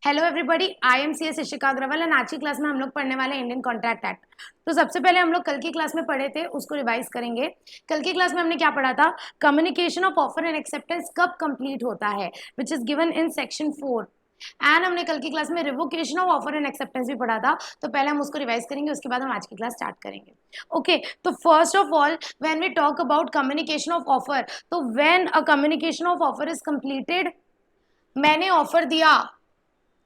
Hello everybody, I am C S Shishika Agarwal and आज की class में हम लोग पढ़ने वाले इंडियन कॉन्ट्रैक्ट एक्ट। तो सबसे पहले हम लोग कल की क्लास में पढ़े थे, उसको रिवाइज करेंगे। कल की क्लास में हमने क्या पढ़ा था? Communication of offer and acceptance कब कंप्लीट होता है, which is given in section 4। And हमने कल की क्लास में revocation of offer and acceptance भी पढ़ा था। तो पहले हम उसको रिवाइज करेंगे, उसके बाद हम आज की क्लास स्टार्ट करेंगे। ओके, तो first of all when we talk about communication of offer, तो when a communication of offer is completed, मैंने ऑफर दिया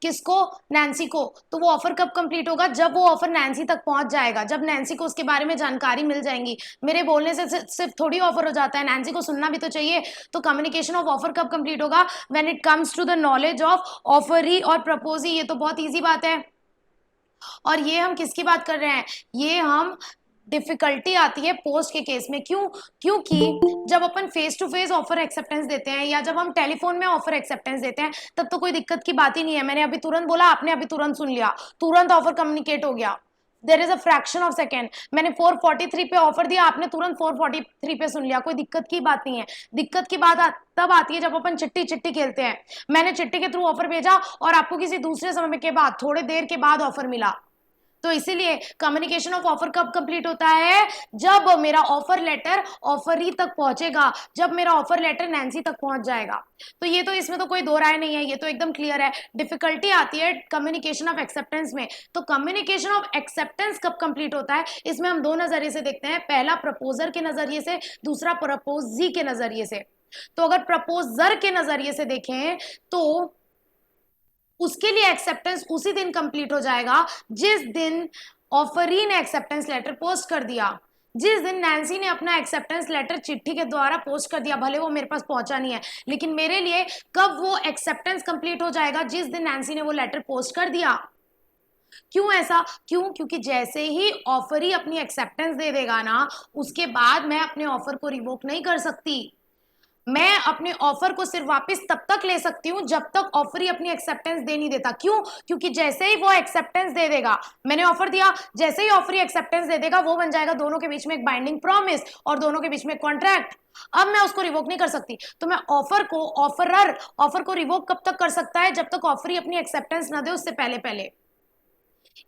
किसको? नैन्सी को। तो वो ऑफर कब कंप्लीट होगा? जब वो ऑफर नैन्सी तक पहुंच जाएगा, जब नैन्सी को उसके बारे में जानकारी मिल जाएंगी। मेरे बोलने से सिर्फ थोड़ी ऑफर हो जाता है, नैन्सी को सुनना भी तो चाहिए। तो कम्युनिकेशन ऑफ ऑफर कब कंप्लीट होगा? When it comes to the knowledge of offeree और प्रपोजी। ये तो बहुत ईजी बात है। और ये हम किसकी बात कर रहे हैं? ये हम डिफिकल्टी आती है पोस्ट के केस में। क्यों? क्योंकि जब अपन face to face offer acceptance देते हैं या जब हम टेलीफोन में ऑफर एक्सेप्टेंस देते हैं, तब तो कोई दिक्कत की बात ही नहीं है। मैंने अभी तुरंत बोला, आपने अभी तुरंत सुन लिया, तुरंत ऑफर कम्युनिकेट हो गया। There is a fraction of second. मैंने 443 पे ऑफर दिया, आपने तुरंत 443 पे सुन लिया, कोई दिक्कत की बात नहीं है। दिक्कत की बात तब आती है जब अपन चिट्ठी चिट्ठी खेलते हैं। मैंने चिट्ठी के थ्रू ऑफर भेजा और आपको किसी दूसरे समय के बाद, थोड़े देर के बाद ऑफर मिला। तो इसीलिए कम्युनिकेशन ऑफ ऑफर कब कंप्लीट होता है? जब मेरा ऑफर लेटर ऑफरी तक पहुंचेगा, जब मेरा ऑफर लेटर नैन्सी तक पहुंच जाएगा। तो ये तो, इसमें तो कोई दो राय नहीं है, ये तो एकदम क्लियर है। डिफिकल्टी आती है कम्युनिकेशन ऑफ एक्सेप्टेंस में। तो कम्युनिकेशन ऑफ एक्सेप्टेंस कब कंप्लीट होता है, इसमें हम दो नजरिए से देखते हैं। पहला प्रपोजर के नजरिए से, दूसरा प्रपोजी के नजरिए से। तो अगर प्रपोजर के नजरिए से देखें तो उसके लिए एक्सेप्टेंस उसी दिन कंप्लीट हो जाएगा जिस दिन ऑफरी ने एक्सेप्टेंस लेटर पोस्ट कर दिया। जिस दिन नैन्सी ने अपना एक्सेप्टेंस लेटर चिट्ठी के द्वारा पोस्ट कर दिया, भले वो मेरे पास पहुंचा नहीं है, लेकिन मेरे लिए कब वो एक्सेप्टेंस कंप्लीट हो जाएगा? जिस दिन नैन्सी ने वो लेटर पोस्ट कर दिया। क्यों ऐसा? क्यों? क्योंकि जैसे ही ऑफरी अपनी एक्सेप्टेंस दे देगा ना, उसके बाद मैं अपने ऑफर को रिवोक नहीं कर सकती। मैं अपने ऑफर को सिर्फ वापस तब तक ले सकती हूं जब तक ऑफरी अपनी एक्सेप्टेंस दे नहीं देता। क्यों? क्योंकि जैसे ही वो एक्सेप्टेंस दे देगा, मैंने ऑफर दिया, जैसे ही ऑफरी एक्सेप्टेंस दे देगा, वो बन जाएगा दोनों के बीच में एक बाइंडिंग प्रॉमिस और दोनों के बीच में कॉन्ट्रैक्ट। अब मैं उसको रिवोक नहीं कर सकती। तो मैं ऑफर को रिवोक कब तक कर सकता है? जब तक ऑफरी अपनी एक्सेप्टेंस ना दे, उससे पहले पहले।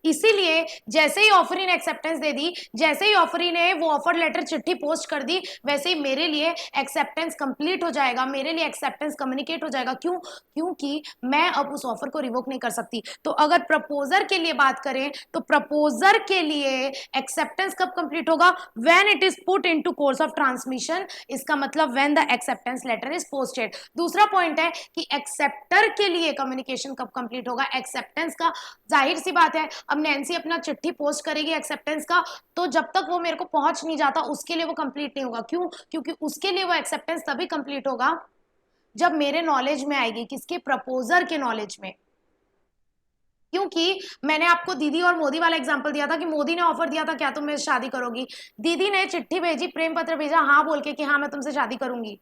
इसीलिए जैसे ही ऑफरी ने एक्सेप्टेंस दे दी, जैसे ही ऑफरी ने वो ऑफर लेटर चिट्ठी पोस्ट कर दी, वैसे ही मेरे लिए एक्सेप्टेंस कंप्लीट हो जाएगा, मेरे लिए एक्सेप्टेंस कम्युनिकेट हो जाएगा। क्यों? क्योंकि मैं अब उस ऑफर को रिवोक नहीं कर सकती। तो अगर प्रपोजर के लिए बात करें तो प्रपोजर के लिए एक्सेप्टेंस कब कंप्लीट होगा? When it is put into course of transmission. इसका मतलब when the acceptance letter is posted. दूसरा पॉइंट है कि एक्सेप्टर के लिए कम्युनिकेशन कब कंप्लीट होगा? एक्सेप्टेंस का, जाहिर सी बात है, अब नैन्सी अपना चिट्ठी पोस्ट करेगी एक्सेप्टेंस का, तो जब तक वो मेरे को पहुंच नहीं जाता, उसके लिए वो कंप्लीट नहीं होगा। क्यों? क्योंकि उसके लिए वो एक्सेप्टेंस तभी कंप्लीट होगा जब मेरे नॉलेज में आएगी। किसके? प्रपोजर के नॉलेज में। क्योंकि मैंने आपको दीदी और मोदी वाला एग्जांपल दिया था कि मोदी ने ऑफर दिया था, क्या तुम मेरे से शादी करोगी? दीदी ने चिट्ठी भेजी, प्रेम पत्र भेजा, हाँ बोल के कि हाँ मैं तुमसे शादी करूंगी,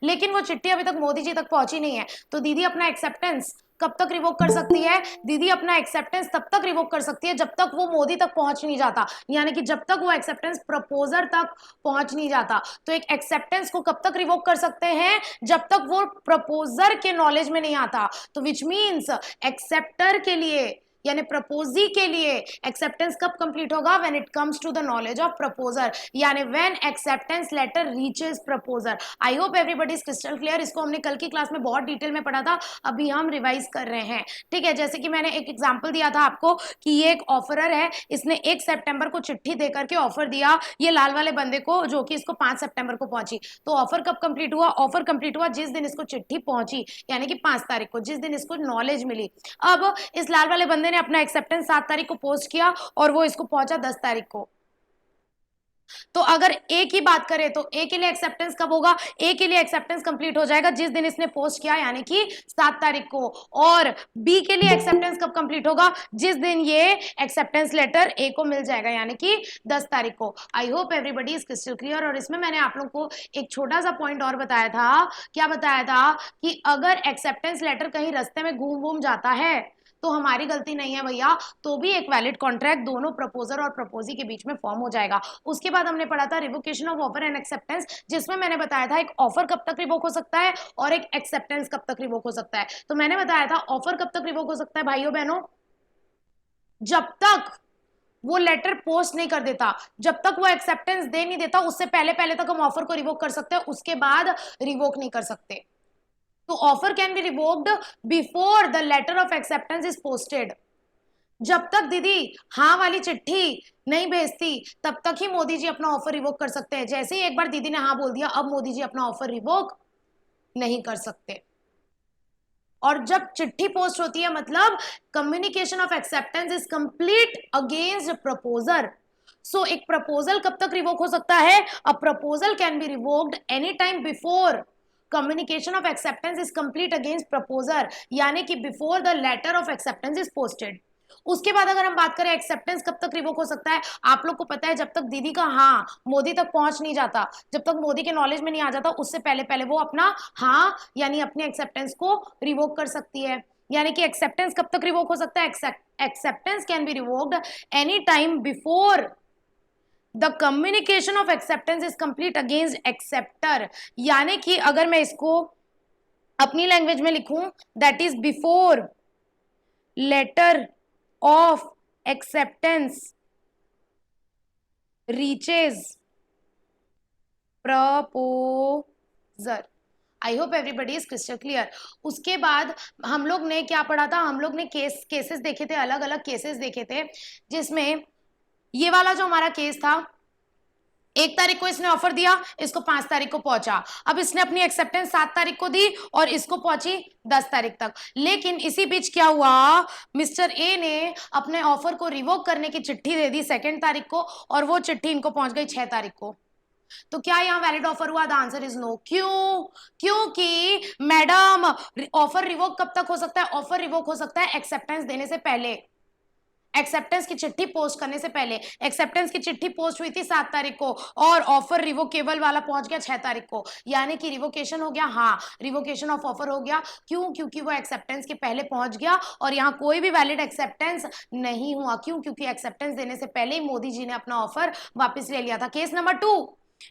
लेकिन वो चिट्ठी अभी तक मोदी जी तक पहुंची नहीं है। तो दीदी अपना एक्सेप्टेंस कब तक रिवोक कर सकती है? दीदी अपना एक्सेप्टेंस तब तक रिवोक कर सकती है जब तक वो मोदी तक पहुंच नहीं जाता, यानी कि जब तक वो एक्सेप्टेंस प्रपोजर तक पहुंच नहीं जाता। तो एक एक्सेप्टेंस को कब तक रिवोक कर सकते हैं? जब तक वो प्रपोजर के नॉलेज में नहीं आता। तो विच मीन्स एक्सेप्टर के लिए यानी प्रपोजी के लिए एक्सेप्टेंस कब कंप्लीट होगा? When it comes to the knowledge of proposer, यानी when acceptance letter reaches proposer. I hope everybody is crystal clear. इसको हमने कल की क्लास में बहुत डिटेल में पढ़ा था, अभी हम रिवाइज कर रहे हैं। ठीक है, जैसे कि मैंने एक एग्जांपल दिया था आपको कि ये एक ऑफरर है, इसने 1 सितंबर को चिट्ठी देकर के ऑफर दिया ये लाल वाले बंदे को, जो कि इसको 5 सितंबर को पहुंची। तो ऑफर कब कंप्लीट हुआ? ऑफर कंप्लीट हुआ जिस दिन इसको चिट्ठी पहुंची, यानी कि 5 तारीख को, जिस दिन इसको नॉलेज मिली। अब इस लाल वाले बंदे ने अपना एक्सेप्टेंस 7 तारीख को पोस्ट किया और वो इसको पहुंचा 10 तारीख को। तो अगर ए की बात करें तो ए के लिए एक्सेप्टेंस कब होगा? ए के लिए एक्सेप्टेंस कंप्लीट हो जाएगा जिस दिन इसने पोस्ट किया, यानी कि 7 तारीख को। और बी के लिए एक्सेप्टेंस कब कंप्लीट होगा? जिस दिन ये एक्सेप्टेंस लेटर ए को मिल जाएगा, यानी कि 10 तारीख को। आई hope everybody is crystal clear. और इसमें मैंने आप लोग को एक छोटा सा पॉइंट और बताया था। क्या बताया था? कि अगर एक्सेप्टेंस लेटर कहीं रास्ते में घूम घूम जाता है तो हमारी गलती नहीं है भैया, तो भी एक वैलिड कॉन्ट्रैक्ट दोनों प्रपोजर और प्रपोजी के बीच में फॉर्म हो जाएगा। उसके बाद हमने पढ़ा था revocation of offer and acceptance, जिसमें मैंने बताया था एक ऑफर कब तक रिवोक हो सकता है और एक एक्सेप्टेंस कब तक रिवोक हो सकता है। तो मैंने बताया था ऑफर कब तक रिवोक हो सकता है भाइयों बहनों, जब तक वो लेटर पोस्ट नहीं कर देता, जब तक वो एक्सेप्टेंस दे नहीं देता, उससे पहले पहले तक हम ऑफर को रिवोक कर सकते हैं, उसके बाद रिवोक नहीं कर सकते। तो offer can be revoked before the letter of acceptance is posted. जब तक दीदी हाँ वाली चिट्ठी नहीं भेजती तब तक ही मोदी जी अपना ऑफर रिवोक कर सकते हैं। जैसे ही एक बार दीदी ने हाँ बोल दिया, अब मोदी जी अपना ऑफर रिवोक नहीं कर सकते। और जब चिट्ठी पोस्ट होती है मतलब communication of acceptance is complete against proposer. So एक प्रपोजल कब तक रिवोक हो सकता है? A proposal can be revoked any time before communication of acceptance is complete against proposer, यानी कि before the letter of acceptance is posted. उसके बाद अगर हम बात करें एक्सेप्टेंस कब तक रिवोक हो सकता है, आप लोग को पता है जब तक दीदी का हाँ मोदी तक पहुंच नहीं जाता, जब तक मोदी के नॉलेज में नहीं आ जाता, उससे पहले पहले वो अपना हाँ यानी अपने एक्सेप्टेंस को रिवोक कर सकती है। यानी कि एक्सेप्टेंस कब तक रिवोक हो सकता है? Acceptance can be revoked any time before the communication of acceptance is complete against acceptor. यानी कि अगर मैं इसको अपनी लैंग्वेज में लिखूं, that is before letter of acceptance reaches proposal। I hope everybody is crystal clear. उसके बाद हम लोग ने क्या पढ़ा था? हम लोग ने केसेस देखे थे, अलग अलग केसेस देखे थे, जिसमें ये वाला जो हमारा केस था, 1 तारीख को इसने ऑफर दिया, इसको 5 तारीख को पहुंचा। अब इसने अपनी एक्सेप्टेंस 7 तारीख को दी और इसको पहुंची 10 तारीख तक। लेकिन इसी बीच क्या हुआ, मिस्टर ए ने अपने ऑफर को रिवोक करने की चिट्ठी दे दी 2 तारीख को और वो चिट्ठी इनको पहुंच गई 6 तारीख को। तो क्या यहाँ वैलिड ऑफर हुआ? The answer is no. क्यों? क्योंकि मैडम ऑफर रिवोक कब तक हो सकता है? ऑफर रिवोक हो सकता है एक्सेप्टेंस देने से पहले, एक्सेप्टेंस की चिट्ठी पोस्ट करने से पहले। एक्सेप्टेंस की चिट्ठी पोस्ट हुई थी 7 तारीख को और ऑफर रिवोकेबल वाला पहुंच गया 6 तारीख को, यानी कि रिवोकेशन हो गया। हाँ, रिवोकेशन ऑफ ऑफर हो गया। क्यों? क्योंकि वो एक्सेप्टेंस के पहले पहुंच गया और यहाँ कोई भी वैलिड एक्सेप्टेंस नहीं हुआ। क्यों? क्योंकि एक्सेप्टेंस देने से पहले ही मोदी जी ने अपना ऑफर वापस ले लिया था। केस नंबर 2,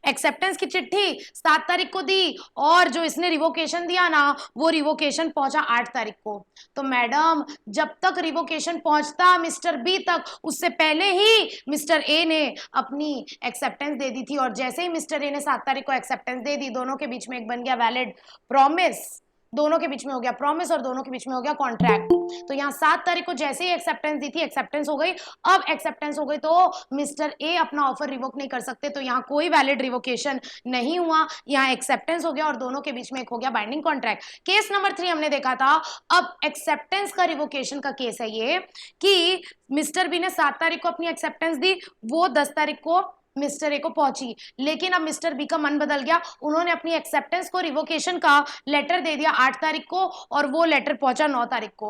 एक्सेप्टेंस की चिट्ठी 7 तारीख को दी और जो इसने रिवोकेशन दिया ना, वो रिवोकेशन पहुंचा 8 तारीख को। तो मैडम जब तक रिवोकेशन पहुंचता मिस्टर बी तक, उससे पहले ही मिस्टर ए ने अपनी एक्सेप्टेंस दे दी थी। और जैसे ही मिस्टर ए ने 7 तारीख को एक्सेप्टेंस दे दी, दोनों के बीच में एक बन गया वैलिड प्रॉमिस, दोनों के बीच में हो गया प्रॉमिस और दोनों के बीच में हो गया कॉन्ट्रैक्ट। तो यहाँ 7 तारीख को जैसे ही एक्सेप्टेंस दी थी, एक्सेप्टेंस हो गई। अब एक्सेप्टेंस हो गई तो मिस्टर ए अपना ऑफर रिवोक नहीं कर सकते, तो यहाँ कोई वैलिड रिवोकेशन नहीं हुआ, यहाँ एक्सेप्टेंस हो गया और दोनों के बीच में एक हो गया बाइंडिंग कॉन्ट्रैक्ट। केस नंबर 3 हमने देखा था। अब एक्सेप्टेंस का रिवोकेशन का केस है ये कि मिस्टर बी ने 7 तारीख को अपनी एक्सेप्टेंस दी, वो 10 तारीख को मिस्टर ए को पहुंची, लेकिन अब मिस्टर बी का मन बदल गया, उन्होंने अपनी एक्सेप्टेंस को रिवोकेशन का लेटर दे दिया 8 तारीख को और वो लेटर पहुंचा 9 तारीख को।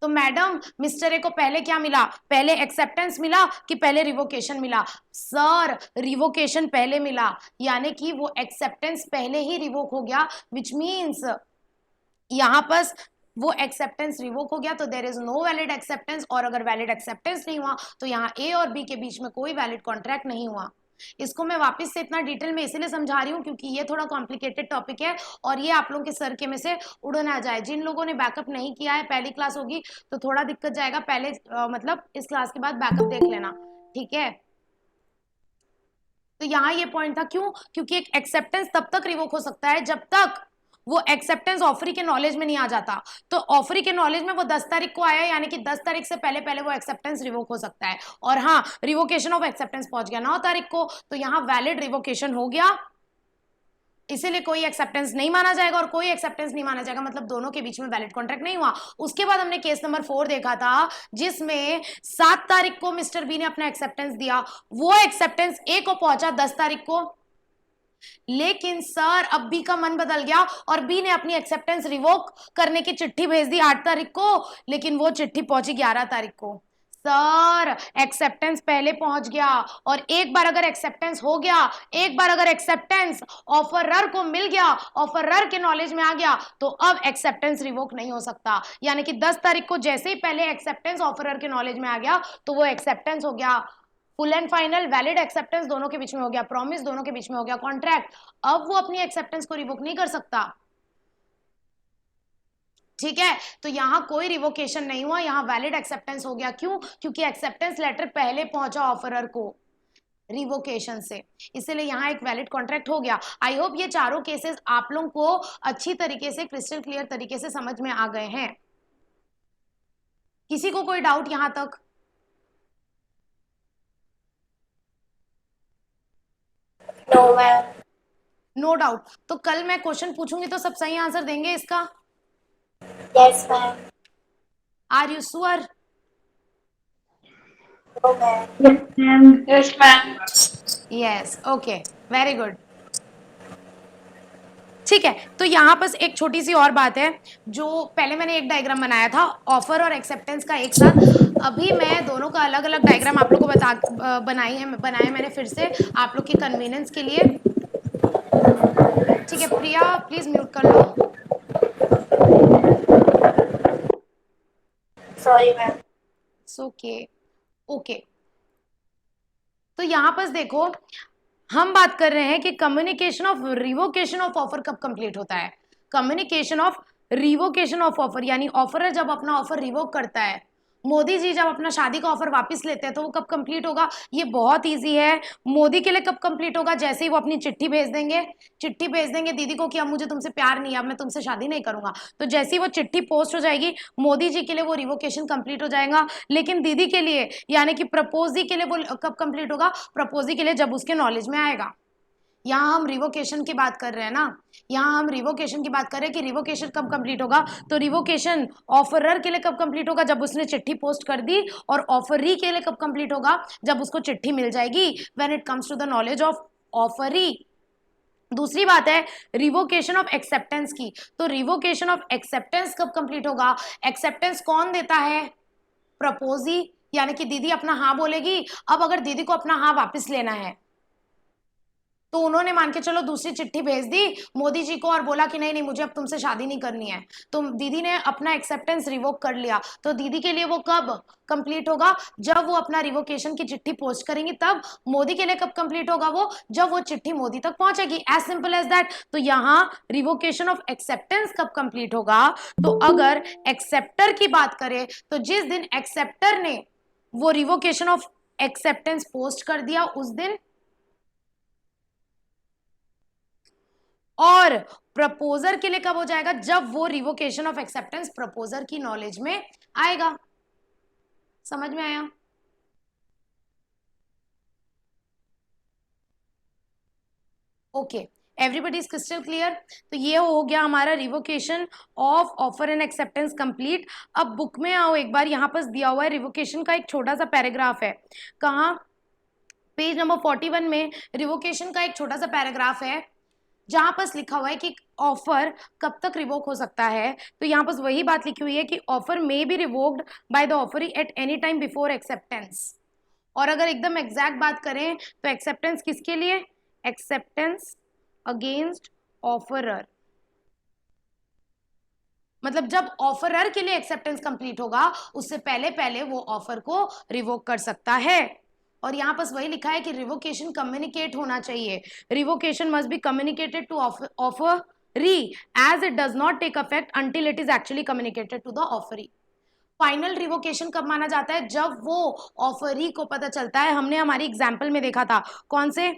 तो मैडम मिस्टर ए को पहले क्या मिला? पहले एक्सेप्टेंस मिला कि पहले रिवोकेशन मिला? सर रिवोकेशन पहले मिला, यानी कि वो एक्सेप्टेंस पहले ही रिवोक हो गया, विच मीन्स यहां पर वो एक्सेप्टेंस रिवोक हो गया, तो there is no valid acceptance. और अगर वैलिड एक्सेप्टेंस नहीं हुआ तो यहाँ ए और बी के बीच में कोई वैलिड कॉन्ट्रैक्ट नहीं हुआ। इसको मैं वापस से इतना डिटेल में इसीलिए समझा रही हूँ क्योंकि ये थोड़ा कॉम्प्लिकेटेड टॉपिक है और ये आप लोगों के सर के में से उड़ ना जाए। जिन लोगों ने बैकअप नहीं किया है, पहली क्लास होगी तो थोड़ा दिक्कत जाएगा, पहले मतलब इस क्लास के बाद बैकअप देख लेना, ठीक है। तो यहाँ ये पॉइंट था, क्यों? क्योंकि एक एक्सेप्टेंस तब तक रिवोक हो सकता है जब तक वो एक्सेप्टेंस ऑफरी के नॉलेज में नहीं आ जाता। तो ऑफरी के नॉलेज में वो 10 तारीख को आया, यानी कि 10 तारीख से पहले पहले वो एक्सेप्टेंस रिवोक हो सकता है। और हाँ, रिवोकेशन ऑफ एक्सेप्टेंस पहुंच गया 9 तारीख को, तो यहाँ वैलिड रिवोकेशन हो गया, इसीलिए कोई एक्सेप्टेंस नहीं माना जाएगा। और कोई एक्सेप्टेंस नहीं माना जाएगा मतलब दोनों के बीच में वैलिड कॉन्ट्रैक्ट नहीं हुआ। उसके बाद हमने केस नंबर 4 देखा था, जिसमें 7 तारीख को मिस्टर बी ने अपना एक्सेप्टेंस दिया, वो एक्सेप्टेंस ए को पहुंचा 10 तारीख को, लेकिन सर अब बी का मन बदल गया और बी ने अपनी एक्सेप्टेंस रिवोक करने की चिट्ठी भेज दी 8 तारीख को, लेकिन वो चिट्ठी पहुंची 11 तारीख को। सर एक्सेप्टेंस पहले पहुंच गया और एक बार अगर एक्सेप्टेंस हो गया, एक बार अगर एक्सेप्टेंस ऑफरर को मिल गया, ऑफरर के नॉलेज में आ गया, तो अब एक्सेप्टेंस रिवोक नहीं हो सकता। यानी कि 10 तारीख को जैसे ही पहले एक्सेप्टेंस ऑफरर के नॉलेज में आ गया तो वो एक्सेप्टेंस हो गया full and final, valid acceptance दोनों के बीच में हो गया, प्रॉमिस दोनों के बीच में हो गया, कॉन्ट्रैक्ट, अब वो अपनी एक्सेप्टेंस को रिवोक नहीं कर सकता। ठीक है, तो यहां कोई रिवोकेशन नहीं हुआ, यहां वैलिड एक्सेप्टेंस हो गया। क्यों? क्योंकि एक्सेप्टेंस लेटर पहले पहुंचा ऑफरर को रिवोकेशन से, इसलिए यहाँ एक वैलिड कॉन्ट्रैक्ट हो गया। आई होप ये चारों केसेस आप लोगों को अच्छी तरीके से, क्रिस्टल क्लियर तरीके से समझ में आ गए हैं। किसी को कोई डाउट यहां तक? No ma'am. No doubt. तो कल मैं क्वेश्चन पूछूंगी तो सब सही आंसर देंगे इसका? Yes ma'am. Are you sure? No ma'am. Yes ma'am. Yes, okay, very good. ठीक है, तो यहाँ पर एक छोटी सी और बात है, जो पहले मैंने एक डायग्राम बनाया था ऑफर और एक्सेप्टेंस का एक साथ, अभी मैं दोनों का अलग अलग डायग्राम आप लोग को बनाए मैंने फिर से आप लोग के कन्वीनियंस के लिए। ठीक है, प्रिया प्लीज म्यूट कर लो। Sorry ma'am. ओके ओके, तो यहाँ पर देखो, हम बात कर रहे हैं कि communication of revocation of offer कब कंप्लीट होता है। Communication of revocation of offer, यानी ऑफर जब अपना ऑफर रिवोक करता है, मोदी जी जब अपना शादी का ऑफर वापस लेते हैं, तो वो कब कंप्लीट होगा? ये बहुत इजी है। मोदी के लिए कब कंप्लीट होगा? जैसे ही वो अपनी चिट्ठी भेज देंगे, चिट्ठी भेज देंगे दीदी को कि अब मुझे तुमसे प्यार नहीं है, अब मैं तुमसे शादी नहीं करूंगा, तो जैसे ही वो चिट्ठी पोस्ट हो जाएगी, मोदी जी के लिए वो रिवोकेशन कंप्लीट हो जाएगा। लेकिन दीदी के लिए, यानी कि प्रपोजी के लिए, वो कब कंप्लीट होगा? प्रपोजी के लिए जब उसके नॉलेज में आएगा। यहाँ हम रिवोकेशन की बात कर रहे हैं ना, यहाँ हम रिवोकेशन की बात कर रहे हैं कि रिवोकेशन कब कंप्लीट होगा। तो रिवोकेशन ऑफरर के लिए कब कंप्लीट होगा? जब उसने चिट्ठी पोस्ट कर दी। और ऑफरी के लिए कब कंप्लीट होगा? जब उसको चिट्ठी मिल जाएगी, when it comes to the knowledge of offeree. दूसरी बात है रिवोकेशन ऑफ एक्सेप्टेंस की। तो रिवोकेशन ऑफ एक्सेप्टेंस कब कंप्लीट होगा? एक्सेप्टेंस कौन देता है? प्रपोजी, यानी कि दीदी अपना हाँ बोलेगी। अब अगर दीदी को अपना हाँ वापस लेना है, तो उन्होंने मान के चलो दूसरी चिट्ठी भेज दी मोदी जी को और बोला कि नहीं नहीं मुझे अब तुमसे शादी नहीं करनी है, तो दीदी ने अपना एक्सेप्टेंस रिवोक कर लिया। तो दीदी के लिए वो कब कंप्लीट होगा? जब वो अपना रिवोकेशन की चिट्ठी पोस्ट करेंगी तब। मोदी के लिए कब कंप्लीट होगा वो? जब वो चिट्ठी मोदी तक पहुंचेगी, एज सिंपल एज दैट। तो यहाँ रिवोकेशन ऑफ एक्सेप्टेंस कब कंप्लीट होगा? तो अगर एक्सेप्टर की बात करें, तो जिस दिन एक्सेप्टर ने वो रिवोकेशन ऑफ एक्सेप्टेंस पोस्ट कर दिया उस दिन। और प्रपोजर के लिए कब हो जाएगा? जब वो रिवोकेशन ऑफ एक्सेप्टेंस प्रपोजर की नॉलेज में आएगा। समझ में आया? Okay, everybody is crystal clear? तो ये हो गया हमारा revocation of offer and acceptance complete. अब बुक में आओ एक बार, यहाँ पर दिया हुआ है रिवोकेशन का एक छोटा सा पैराग्राफ है। कहाँ? पेज नंबर 41 में रिवोकेशन का एक छोटा सा पैराग्राफ है, जहां पर लिखा हुआ है कि ऑफर कब तक रिवोक हो सकता है। तो यहाँ पर वही बात लिखी हुई है कि offer may be revoked by the offeree at any time before acceptance. और अगर एकदम एग्जैक्ट बात करें तो एक्सेप्टेंस किसके लिए? Acceptance against offeror. मतलब जब ऑफरर के लिए एक्सेप्टेंस कंप्लीट होगा, उससे पहले पहले वो ऑफर को रिवोक कर सकता है। और यहाँ पर वही लिखा है कि रिवोकेशन कम्युनिकेट होना चाहिए। Revocation must be communicated to offeree as it does not take affect until it is actually communicated to the offeree. Final revocation कब माना जाता है? जब वो ऑफरी को पता चलता है। हमने हमारी एग्जाम्पल में देखा था, कौन से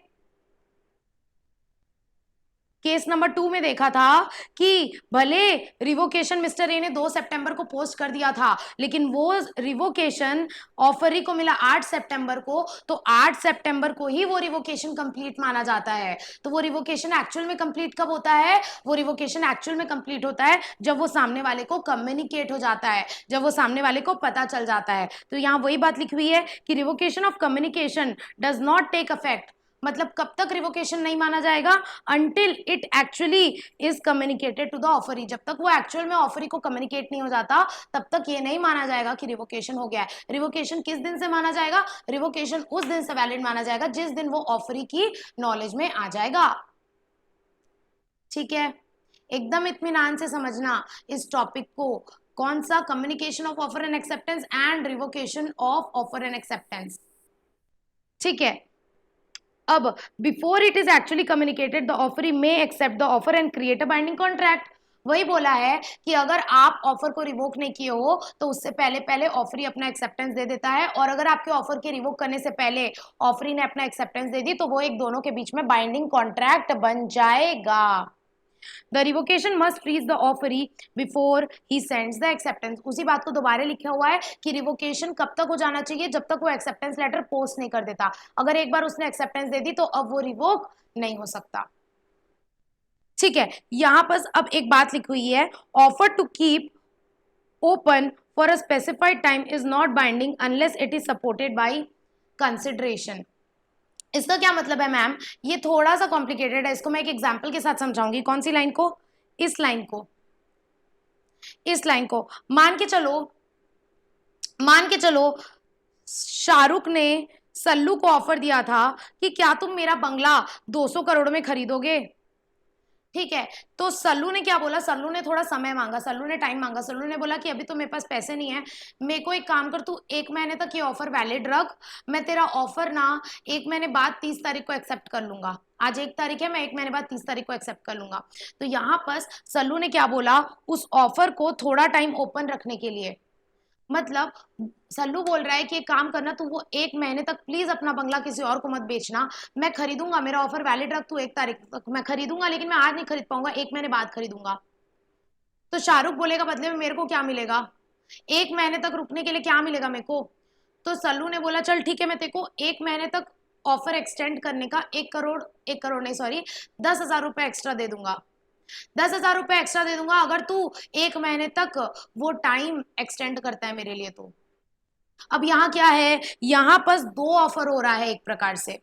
केस नंबर 2 में देखा था कि भले रिवोकेशन मिस्टर ए ने 2 सितंबर को पोस्ट कर दिया था, लेकिन वो रिवोकेशन ऑफरी को मिला 8 सितंबर को, तो 8 सितंबर को ही वो रिवोकेशन कंप्लीट माना जाता है। तो वो रिवोकेशन एक्चुअल में कंप्लीट कब होता है? वो रिवोकेशन एक्चुअल में कंप्लीट होता है जब वो सामने वाले को कम्युनिकेट हो जाता है, जब वो सामने वाले को पता चल जाता है। तो यहाँ वही बात लिखी हुई है कि revocation of communication does not take affect. मतलब कब तक रिवोकेशन नहीं माना जाएगा? Until it actually is communicated to the offeree. जब तक वो एक्चुअल में ऑफरी को कम्युनिकेट नहीं हो जाता, तब तक ये नहीं माना जाएगा कि रिवोकेशन हो गया है। रिवोकेशन किस दिन से माना जाएगा? रिवोकेशन उस दिन से वैलिड माना जाएगा जिस दिन वो ऑफरी की नॉलेज में आ जाएगा। ठीक है, एकदम इत्मीनान से समझना इस टॉपिक को। कौन सा? Communication of offer and acceptance and revocation of offer and acceptance. ठीक है, अब before it is actually communicated the offeree may accept the offer and create a binding contract. वही बोला है कि अगर आप ऑफर को रिवोक नहीं किए हो तो उससे पहले पहले ऑफरी अपना एक्सेप्टेंस दे देता है, और अगर आपके ऑफर के रिवोक करने से पहले ऑफरी ने अपना एक्सेप्टेंस दे दी तो वो एक दोनों के बीच में बाइंडिंग कॉन्ट्रैक्ट बन जाएगा। The revocation must freeze the offeree before he sends the acceptance. उसी बात को दोबारा लिखा हुआ है कि रिवोकेशन कब तक हो जाना चाहिए, जब तक वो एक्सेप्टेंस लेटर पोस्ट नहीं कर देता। अगर एक बार उसने एक्सेप्टेंस दे दी तो अब वो रिवोक नहीं हो सकता। ठीक है, यहां पर अब एक बात लिखी हुई है, offer to keep open for a specified time is not binding unless it is supported by consideration. इसका क्या मतलब है मैम, ये थोड़ा सा कॉम्प्लिकेटेड है, इसको मैं एक एग्जांपल के साथ समझाऊंगी। कौन सी लाइन को? इस लाइन को। इस लाइन को मान के चलो शाहरुख ने सल्लू को ऑफर दिया था कि क्या तुम मेरा बंगला 200 करोड़ में खरीदोगे। ठीक है, तो सल्लू ने क्या बोला, सल्लू ने थोड़ा समय मांगा, सल्लू ने टाइम मांगा। सल्लू ने बोला कि अभी तो मेरे पास पैसे नहीं है, मेरे को एक काम कर, तू 1 महीने तक ये ऑफर वैलिड रख, मैं तेरा ऑफर ना 1 महीने बाद 30 तारीख को एक्सेप्ट कर लूंगा। आज 1 तारीख है, मैं 1 महीने बाद 30 तारीख को एक्सेप्ट कर लूंगा। तो यहाँ पर सल्लू ने क्या बोला, उस ऑफर को थोड़ा टाइम ओपन रखने के लिए, मतलब सल्लू बोल रहा है कि एक काम करना, तू वो 1 महीने तक प्लीज अपना बंगला किसी और को मत बेचना, मैं खरीदूंगा, मेरा ऑफर वैलिड रख, तू 1 तारीख तक मैं खरीदूंगा, लेकिन मैं आज नहीं खरीद पाऊंगा, 1 महीने बाद खरीदूंगा। तो शाहरुख बोलेगा बदले में मेरे को क्या मिलेगा, 1 महीने तक रुकने के लिए क्या मिलेगा मेरे को। तो सल्लू ने बोला चल ठीक है, मैं तेरे को 1 महीने तक ऑफर एक्सटेंड करने का 1 करोड़ नहीं सॉरी 10,000 रुपए एक्स्ट्रा दे दूंगा। 10,000 रुपए एक्स्ट्रा दे दूंगा अगर तू 1 महीने तक वो टाइम एक्सटेंड करता है मेरे लिए। तो अब यहाँ क्या है, यहाँ पर 2 ऑफर हो रहा है एक प्रकार से।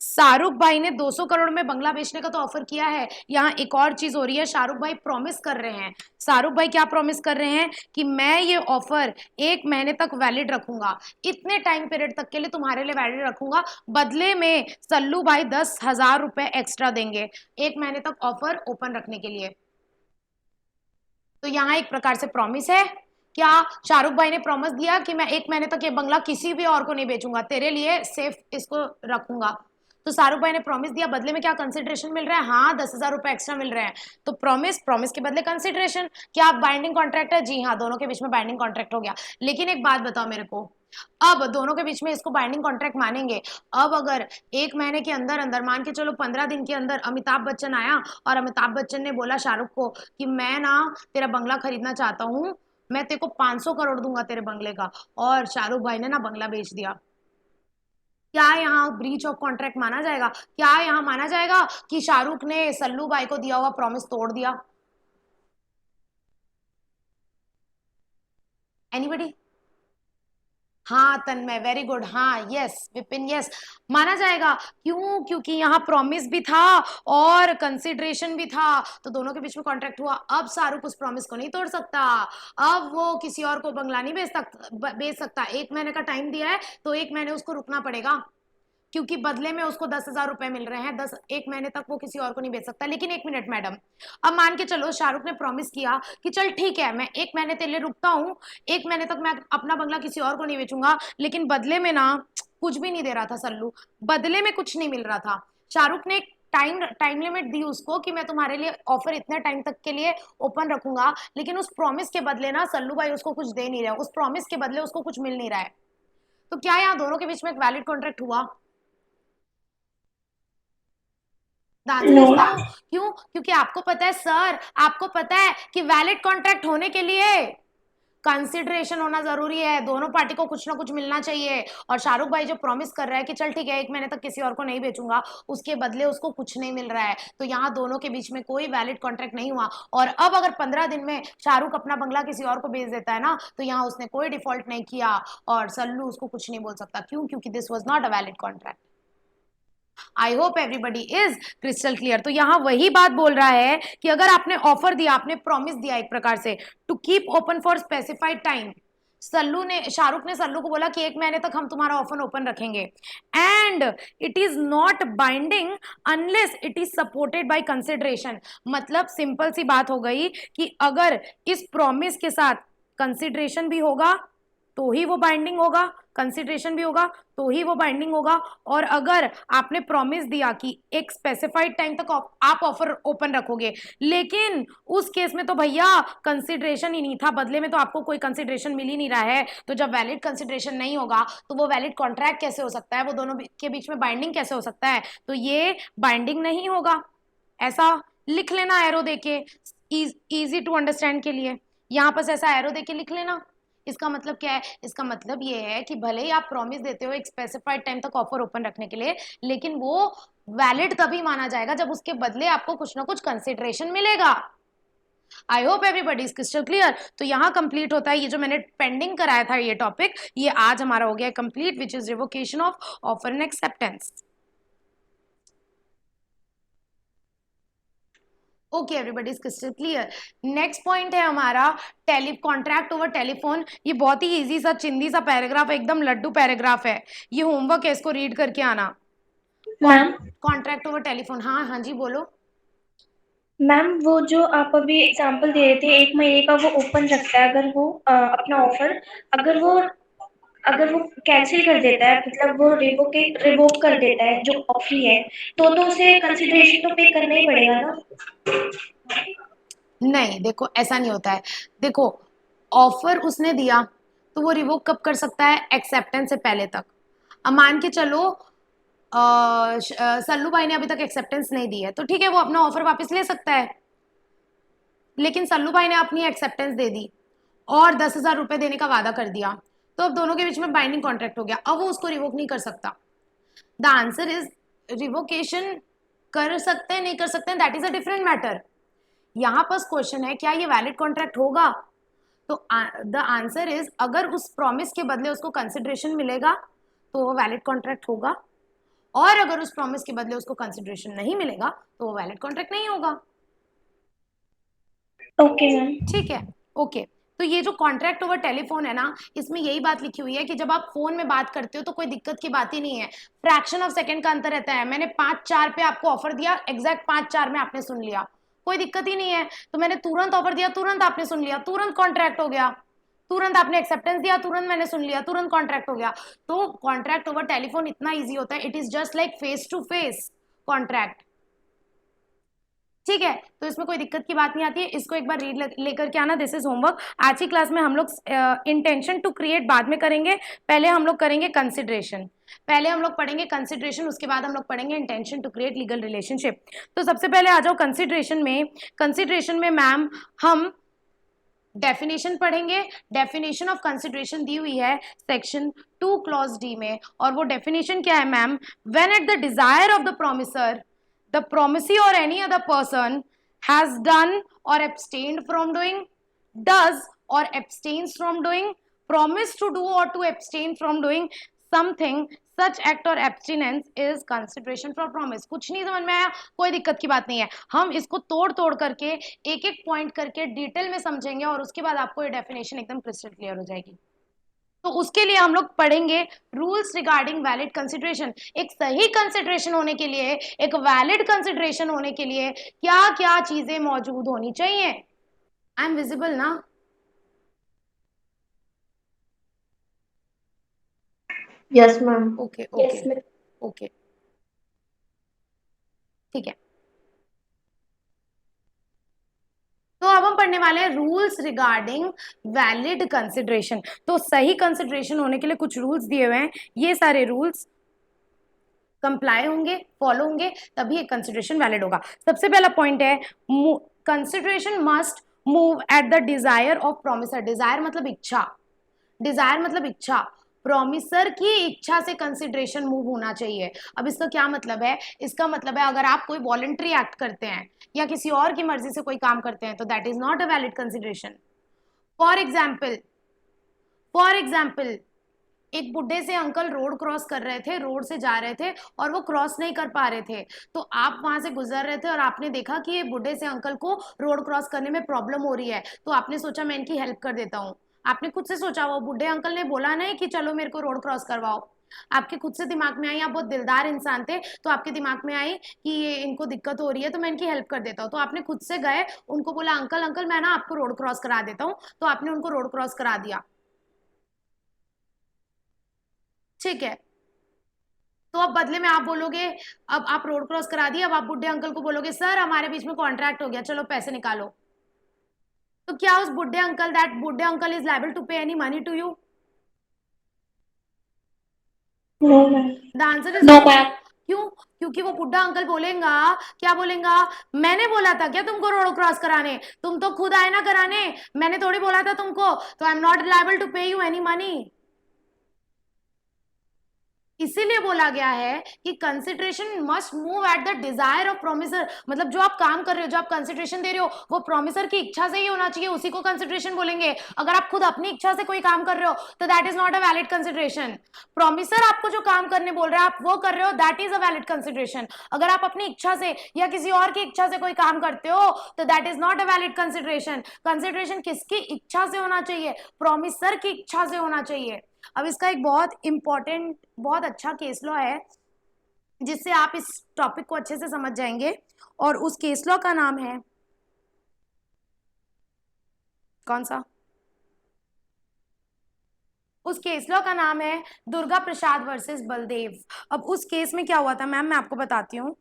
शाहरुख भाई ने 200 करोड़ में बंगला बेचने का तो ऑफर किया है, यहाँ एक और चीज हो रही है, शाहरुख भाई प्रॉमिस कर रहे हैं। शाहरुख भाई क्या प्रॉमिस कर रहे हैं कि मैं ये ऑफर 1 महीने तक वैलिड रखूंगा, इतने टाइम पीरियड तक के लिए तुम्हारे लिए वैलिड रखूंगा, बदले में सल्लू भाई 10,000 रुपए एक्स्ट्रा देंगे 1 महीने तक ऑफर ओपन रखने के लिए। तो यहाँ एक प्रकार से प्रॉमिस है। क्या शाहरुख भाई ने प्रॉमिस दिया कि मैं 1 महीने तक ये बंगला किसी भी और को नहीं बेचूंगा, तेरे लिए सेफ इसको रखूंगा। तो शाहरुख भाई ने प्रॉमिस दिया, बदले में क्या कंसिडरेशन मिल रहा है, हाँ 10,000 रुपए एक्स्ट्रा मिल रहे हैं। तो प्रॉमिस के बदले कंसिडरेशन, क्या बाइंडिंग कॉन्ट्रैक्ट है? जी हाँ, दोनों के बीच में बाइंडिंग कॉन्ट्रैक्ट हो गया। लेकिन एक बात बताओ मेरे को, अब दोनों के बीच में इसको बाइंडिंग कॉन्ट्रैक्ट मानेंगे, अब अगर 1 महीने के अंदर अंदर, मान के चलो 15 दिन के अंदर अमिताभ बच्चन आया और अमिताभ बच्चन ने बोला शाहरुख को कि मैं ना तेरा बंगला खरीदना चाहता हूँ, मैं तेरे को 500 करोड़ दूंगा तेरे बंगले का, और शाहरुख भाई ने ना बंगला बेच दिया, क्या यहाँ ब्रीच ऑफ कॉन्ट्रैक्ट माना जाएगा? क्या यहाँ माना जाएगा कि शाहरुख ने सल्लू भाई को दिया हुआ प्रॉमिस तोड़ दिया? एनीबडी? हाँ तन्मय, वेरी गुड, हाँ यस विपिन, यस माना जाएगा। क्यों? क्योंकि यहाँ प्रॉमिस भी था और कंसिडरेशन भी था, तो दोनों के बीच में कॉन्ट्रैक्ट हुआ। अब शाहरुख उस प्रॉमिस को नहीं तोड़ सकता, अब वो किसी और को बंगला नहीं बेच सकता। 1 महीने का टाइम दिया है तो 1 महीने उसको रुकना पड़ेगा, क्योंकि बदले में उसको 10,000 रुपए मिल रहे हैं। 1 महीने तक वो किसी और को नहीं बेच सकता। लेकिन 1 मिनट मैडम, अब मान के चलो शाहरुख ने प्रॉमिस किया कि चल ठीक है, मैं 1 महीने तेरे लिए रुकता हूँ, 1 महीने तक मैं अपना बंगला किसी और को नहीं बेचूंगा, लेकिन बदले में ना कुछ भी नहीं दे रहा था सल्लू, बदले में कुछ नहीं मिल रहा था। शाहरुख ने टाइम लिमिट दी उसको कि मैं तुम्हारे लिए ऑफर इतने टाइम तक के लिए ओपन रखूंगा, लेकिन उस प्रॉमिस के बदले ना सल्लू भाई उसको कुछ दे नहीं रहा, उस प्रॉमिस के बदले उसको कुछ मिल नहीं रहा है। तो क्या यहाँ दोनों के बीच में एक वैलिड कॉन्ट्रैक्ट हुआ? The answer is No. No. क्यों? क्योंकि आपको पता है सर, आपको पता है कि वैलिड कॉन्ट्रैक्ट होने के लिए कंसिडरेशन होना जरूरी है, दोनों पार्टी को कुछ ना कुछ मिलना चाहिए। और शाहरुख भाई जो प्रॉमिस कर रहा है कि चल ठीक है 1 महीने तक किसी और को नहीं बेचूंगा, उसके बदले उसको कुछ नहीं मिल रहा है, तो यहाँ दोनों के बीच में कोई वैलिड कॉन्ट्रैक्ट नहीं हुआ। और अब अगर 15 दिन में शाहरुख अपना बंगला किसी और को बेच देता है ना, तो यहाँ उसने कोई डिफॉल्ट नहीं किया और सल्लू उसको कुछ नहीं बोल सकता। क्यों? क्योंकि this was not a valid contract. I hope everybody is crystal clear. तो यहां वही बात बोल रहा है कि अगर आपने ऑफर दिया, आपने प्रॉमिस दिया एक प्रकार से to keep open for specified time, Shahrukh ने सल्लू को बोला कि 1 महीने तक हम तुम्हारा ऑफर ओपन रखेंगे, and it is not binding unless it is supported by consideration. मतलब सिंपल सी बात हो गई कि अगर इस प्रॉमिस के साथ कंसिडरेशन भी होगा तो ही वो बाइंडिंग होगा, कंसिडरेशन भी होगा तो ही वो बाइंडिंग होगा। और अगर आपने प्रॉमिस दिया कि एक स्पेसिफाइड टाइम तक आप ऑफर ओपन रखोगे, लेकिन उस केस में तो भैया कंसिडरेशन ही नहीं था, बदले में तो आपको कोई कंसिडरेशन मिल ही नहीं रहा है, तो जब वैलिड कंसिडरेशन नहीं होगा तो वो वैलिड कॉन्ट्रैक्ट कैसे हो सकता है, वो दोनों के बीच में बाइंडिंग कैसे हो सकता है, तो ये बाइंडिंग नहीं होगा। ऐसा लिख लेना एरो देके, इजी टू अंडरस्टैंड के लिए, यहाँ पर ऐसा एरो देके लिख लेना। इसका मतलब क्या है? इसका मतलब ये है कि भले ही आप प्रॉमिस देते हो एक स्पेसिफाइड टाइम तक ऑफर ओपन रखने के लिए, लेकिन वो वैलिड तभी माना जाएगा जब उसके बदले आपको कुछ ना कुछ कंसिडरेशन मिलेगा। आई hope everybody is crystal clear. तो यहाँ कंप्लीट होता है ये जो मैंने पेंडिंग कराया था ये टॉपिक, ये आज हमारा हो गया complete, which is revocation of offer and acceptance. Okay everybody is crystal clear. Next point है हमारा कॉन्ट्रैक्ट ओवर टेलीफोन। ये बहुत ही इजी सा चिंदी सा पैराग्राफ है, एकदम लड्डू पैराग्राफ है, ये होमवर्क है, इसको रीड करके आना। मैम कॉन्ट्रैक्ट ओवर टेलीफोन, हाँ हाँ जी बोलो। मैम वो जो आप अभी एग्जांपल दे रहे थे 1 महीने का वो ओपन रखता है, अगर वो अपना ऑफर अगर वो कैंसिल कर देता है, मतलब वो रिवोक कर देता है जो ऑफर है, तो उसे कंसिडरेशन तो पे करना ही पड़ेगा ना। नहीं, देखो ऐसा नहीं होता है। देखो ऑफर उसने दिया तो वो रिवोक कब कर सकता है? एक्सेप्टेंस से पहले तक। अब मान के चलो सल्लू भाई ने अभी तक एक्सेप्टेंस नहीं दी है, तो ठीक है वो अपना ऑफर वापस ले सकता है, लेकिन सल्लू भाई ने अपनी एक्सेप्टेंस दे दी और 10,000 रुपए देने का वादा कर दिया, तो अब दोनों के बीच में बाइंडिंग कॉन्ट्रैक्ट हो गया, अब वो उसको रिवोक नहीं कर सकता। द आंसर इज रिवोकेशन कर सकते हैं नहीं कर सकते हैं, that is a different matter. यहाँ पर क्वेश्चन है क्या ये वैलिड कॉन्ट्रैक्ट होगा? तो द आंसर इज अगर उस प्रॉमिस के बदले उसको कंसिडरेशन मिलेगा तो वो वैलिड कॉन्ट्रैक्ट होगा, और अगर उस प्रॉमिस के बदले उसको कंसिडरेशन नहीं मिलेगा तो वो वैलिड कॉन्ट्रैक्ट नहीं होगा। Okay ma'am. ठीक है, ओके। तो ये जो कॉन्ट्रैक्ट ओवर टेलीफोन है ना, इसमें यही बात लिखी हुई है कि जब आप फोन में बात करते हो तो कोई दिक्कत की बात ही नहीं है, फ्रैक्शन ऑफ सेकंड का अंतर रहता है। मैंने 5-4 पे आपको ऑफर दिया, एग्जैक्ट 5-4 में आपने सुन लिया, कोई दिक्कत ही नहीं है। तो मैंने तुरंत ऑफर दिया, तुरंत आपने सुन लिया, तुरंत कॉन्ट्रैक्ट हो गया। तुरंत आपने एक्सेप्टेंस दिया, तुरंत मैंने सुन लिया, तुरंत कॉन्ट्रैक्ट हो गया। तो कॉन्ट्रैक्ट ओवर टेलीफोन इतना ईजी होता है, it is just like face to face contract. ठीक है, तो इसमें कोई दिक्कत की बात नहीं आती है, इसको एक बार रीड लेकर के आना, दिस इज होमवर्क। आज की क्लास में हम लोग इंटेंशन टू क्रिएट बाद में करेंगे, पहले हम लोग करेंगे कंसिडरेशन। पहले हम लोग पढ़ेंगे कंसिडरेशन, उसके बाद हम लोग पढ़ेंगे intention to create legal relationship. तो सबसे पहले आ जाओ कंसिडरेशन में। कंसिडरेशन में मैम हम डेफिनेशन पढ़ेंगे। डेफिनेशन ऑफ कंसिडरेशन दी हुई है सेक्शन 2 क्लॉज डी में, और वो डेफिनेशन क्या है ma'am? When eight the desire of the promisor the promisee or any other person has done or abstained from doing, does or abstains from doing, promise to do or to abstain from doing something, such act or abstinence is consideration for promise। कुछ नहीं समझ में आया? कोई दिक्कत की बात नहीं है, हम इसको तोड़ तोड़ करके एक एक पॉइंट करके डिटेल में समझेंगे, और उसके बाद आपको ये डेफिनेशन एकदम क्रिस्टल क्लियर हो जाएगी। तो उसके लिए हम लोग पढ़ेंगे रूल्स रिगार्डिंग वैलिड कंसिडरेशन। एक सही कंसिडरेशन होने के लिए, एक वैलिड कंसिडरेशन होने के लिए क्या क्या चीजें मौजूद होनी चाहिए। आई एम विजिबल ना? Yes ma'am. Okay okay okay, ठीक है। तो अब हम पढ़ने वाले हैं रूल्स रिगार्डिंग वैलिड कंसिडरेशन। तो सही कंसिडरेशन होने के लिए कुछ रूल्स दिए हुए हैं, ये सारे रूल्स कंप्लाई होंगे, फॉलो होंगे, तभी एक कंसिडरेशन वैलिड होगा। सबसे पहला पॉइंट है consideration must move at the desire of promisor. Desire मतलब इच्छा, डिजायर मतलब इच्छा, प्रोमिसर की इच्छा से कंसिडरेशन मूव होना चाहिए। अब इसका क्या मतलब है? इसका मतलब है अगर आप कोई वॉलंटरी एक्ट करते हैं या किसी और की मर्जी से कोई काम करते हैं तो that is not a valid consideration. For example एक बुढ़े से अंकल रोड क्रॉस कर रहे थे, रोड से जा रहे थे और वो क्रॉस नहीं कर पा रहे थे, तो आप वहां से गुजर रहे थे और आपने देखा कि ये बुढ़े से अंकल को रोड क्रॉस करने में प्रॉब्लम हो रही है, तो आपने सोचा मैं इनकी हेल्प कर देता हूँ। आपने खुद से सोचा, वो बुढ़े अंकल ने बोला नहीं कि चलो मेरे को रोड क्रॉस करवाओ, आपके खुद से दिमाग में आई, आप बहुत दिलदार इंसान थे, तो आपके दिमाग में आई कि ये इनको दिक्कत हो रही है तो मैं इनकी हेल्प कर देता हूँ, तो आपने खुद से गए, उनको बोला अंकल अंकल मैं ना आपको रोड क्रॉस करा देता हूँ, तो आपने उनको रोड क्रॉस करा दिया। ठीक है, तो अब बदले में आप बोलोगे, अब आप रोड क्रॉस करा दिए, अब आप बुढ़े अंकल को बोलोगे सर हमारे बीच में कॉन्ट्रैक्ट हो गया, चलो पैसे निकालो, तो क्या उस बुढ़े अंकल, दैट बुढ़े uncle is liable to pay any money to you? No ma'am. The answer is No, no. ma'am. क्यों? क्योंकि वो बुढ़ा अंकल बोलेगा, क्या बोलेगा, मैंने बोला था क्या तुमको रोड क्रॉस कराने, तुम तो खुद आए ना कराने, मैंने थोड़ी बोला था तुमको, तो I am not liable to pay you any money. इसीलिए बोला गया है कि consideration must move at the desire of promisor, मतलब जो आप काम कर रहे हो, जो आप कंसिडरेशन दे रहे हो, वो प्रोमिसर की इच्छा से ही होना चाहिए, उसी को कंसिडरेशन बोलेंगे। अगर आप खुद अपनी इच्छा से कोई काम कर रहे हो तो that is not a valid consideration. Promisor आपको जो काम करने बोल रहा है, आप वो कर रहे हो, that is a valid consideration. अगर आप अपनी इच्छा से या किसी और की इच्छा से कोई काम करते हो तो that is not a valid consideration. Consideration किसकी इच्छा से होना चाहिए? प्रोमिसर की इच्छा से होना चाहिए। अब इसका एक बहुत इंपॉर्टेंट, बहुत अच्छा केस लॉ है जिससे आप इस टॉपिक को अच्छे से समझ जाएंगे, और उस केस लॉ का नाम है कौन सा? उस केस लॉ का नाम है दुर्गा प्रसाद वर्सेस बलदेव। अब उस केस में क्या हुआ था मैम, मैं आपको बताती हूँ।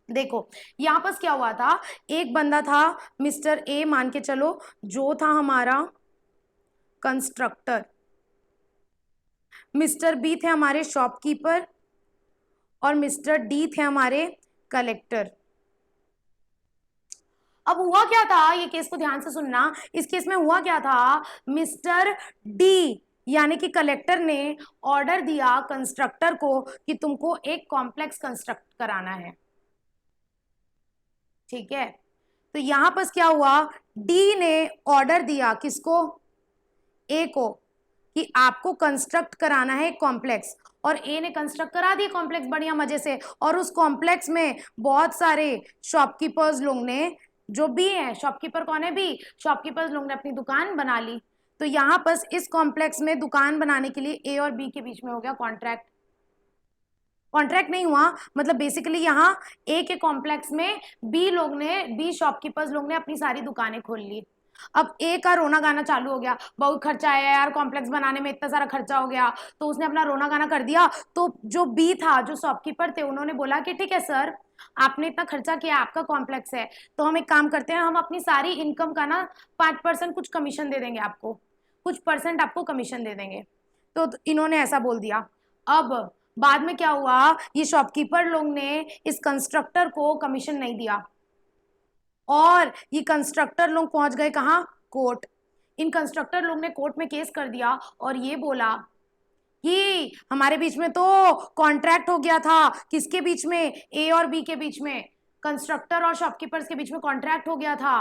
देखो यहां पर क्या हुआ था, एक बंदा था मिस्टर ए मान के चलो, जो था हमारा कंस्ट्रक्टर, मिस्टर बी थे हमारे शॉपकीपर, और मिस्टर डी थे हमारे कलेक्टर। अब हुआ क्या था, ये केस को ध्यान से सुनना, इस केस में हुआ क्या था, मिस्टर डी यानी कि कलेक्टर ने ऑर्डर दिया कंस्ट्रक्टर को कि तुमको एक कॉम्प्लेक्स कंस्ट्रक्ट कराना है, ठीक है। तो यहां पर क्या हुआ, डी ने ऑर्डर दिया किसको, ए को, कि आपको कंस्ट्रक्ट कराना है कॉम्प्लेक्स, और ए ने कंस्ट्रक्ट करा दिया कॉम्प्लेक्स बढ़िया मजे से, और उस कॉम्प्लेक्स में बहुत सारे शॉपकीपर्स लोग ने, जो बी है, शॉपकीपर कौन है, बी, शॉपकीपर्स लोग ने अपनी दुकान बना ली। तो यहां पर इस कॉम्प्लेक्स में दुकान बनाने के लिए ए और बी के बीच में हो गया कॉन्ट्रैक्ट। कॉन्ट्रैक्ट नहीं हुआ, मतलब बेसिकली यहाँ ए के कॉम्प्लेक्स में बी लोग ने, बी शॉपकीपर्स लोग ने अपनी सारी दुकानें खोल ली। अब ए का रोना गाना चालू हो गया, बहुत खर्चा आया यार, कॉम्प्लेक्स बनाने में इतना सारा खर्चा हो गया, तो उसने अपना रोना गाना कर दिया। तो जो बी था, जो शॉपकीपर थे, उन्होंने बोला कि ठीक है सर, आपने इतना खर्चा किया, आपका कॉम्प्लेक्स है, तो हम एक काम करते हैं, हम अपनी सारी इनकम का ना 5% कुछ कमीशन दे देंगे आपको, कुछ परसेंट आपको कमीशन दे देंगे। तो इन्होंने ऐसा बोल दिया। अब बाद में क्या हुआ, ये शॉपकीपर लोग ने इस कंस्ट्रक्टर को कमीशन नहीं दिया, और ये कंस्ट्रक्टर लोग पहुंच गए कहाँ, कोर्ट। इन कंस्ट्रक्टर लोग ने कोर्ट में केस कर दिया और ये बोला कि हमारे बीच में तो कॉन्ट्रैक्ट हो गया था, किसके बीच में, ए और बी के बीच में, कंस्ट्रक्टर और शॉपकीपर्स के बीच में कॉन्ट्रैक्ट हो गया था,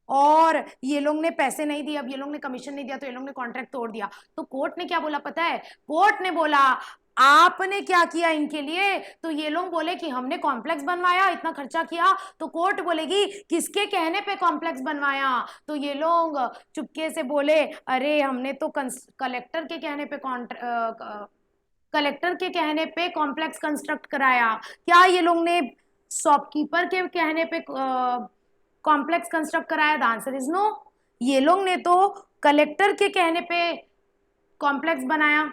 और ये लोग ने पैसे नहीं दिए, अब ये लोग ने कमीशन नहीं दिया, तो ये लोग ने कॉन्ट्रैक्ट तोड़ दिया। तो कोर्ट ने क्या बोला पता है, कोर्ट ने बोला आपने क्या किया इनके लिए, तो ये लोग बोले कि हमने कॉम्प्लेक्स बनवाया, इतना खर्चा किया, तो कोर्ट बोलेगी किसके कहने पे कॉम्प्लेक्स बनवाया, तो ये लोग चुपके से बोले अरे हमने तो कलेक्टर के कहने पे कलेक्टर के कहने पे कॉम्प्लेक्स कंस्ट्रक्ट कराया। क्या ये लोग ने शॉपकीपर के कहने पे कॉम्प्लेक्स कंस्ट्रक्ट कराया? The answer is no. ये लोग ने तो कलेक्टर के कहने पे कॉम्प्लेक्स बनाया,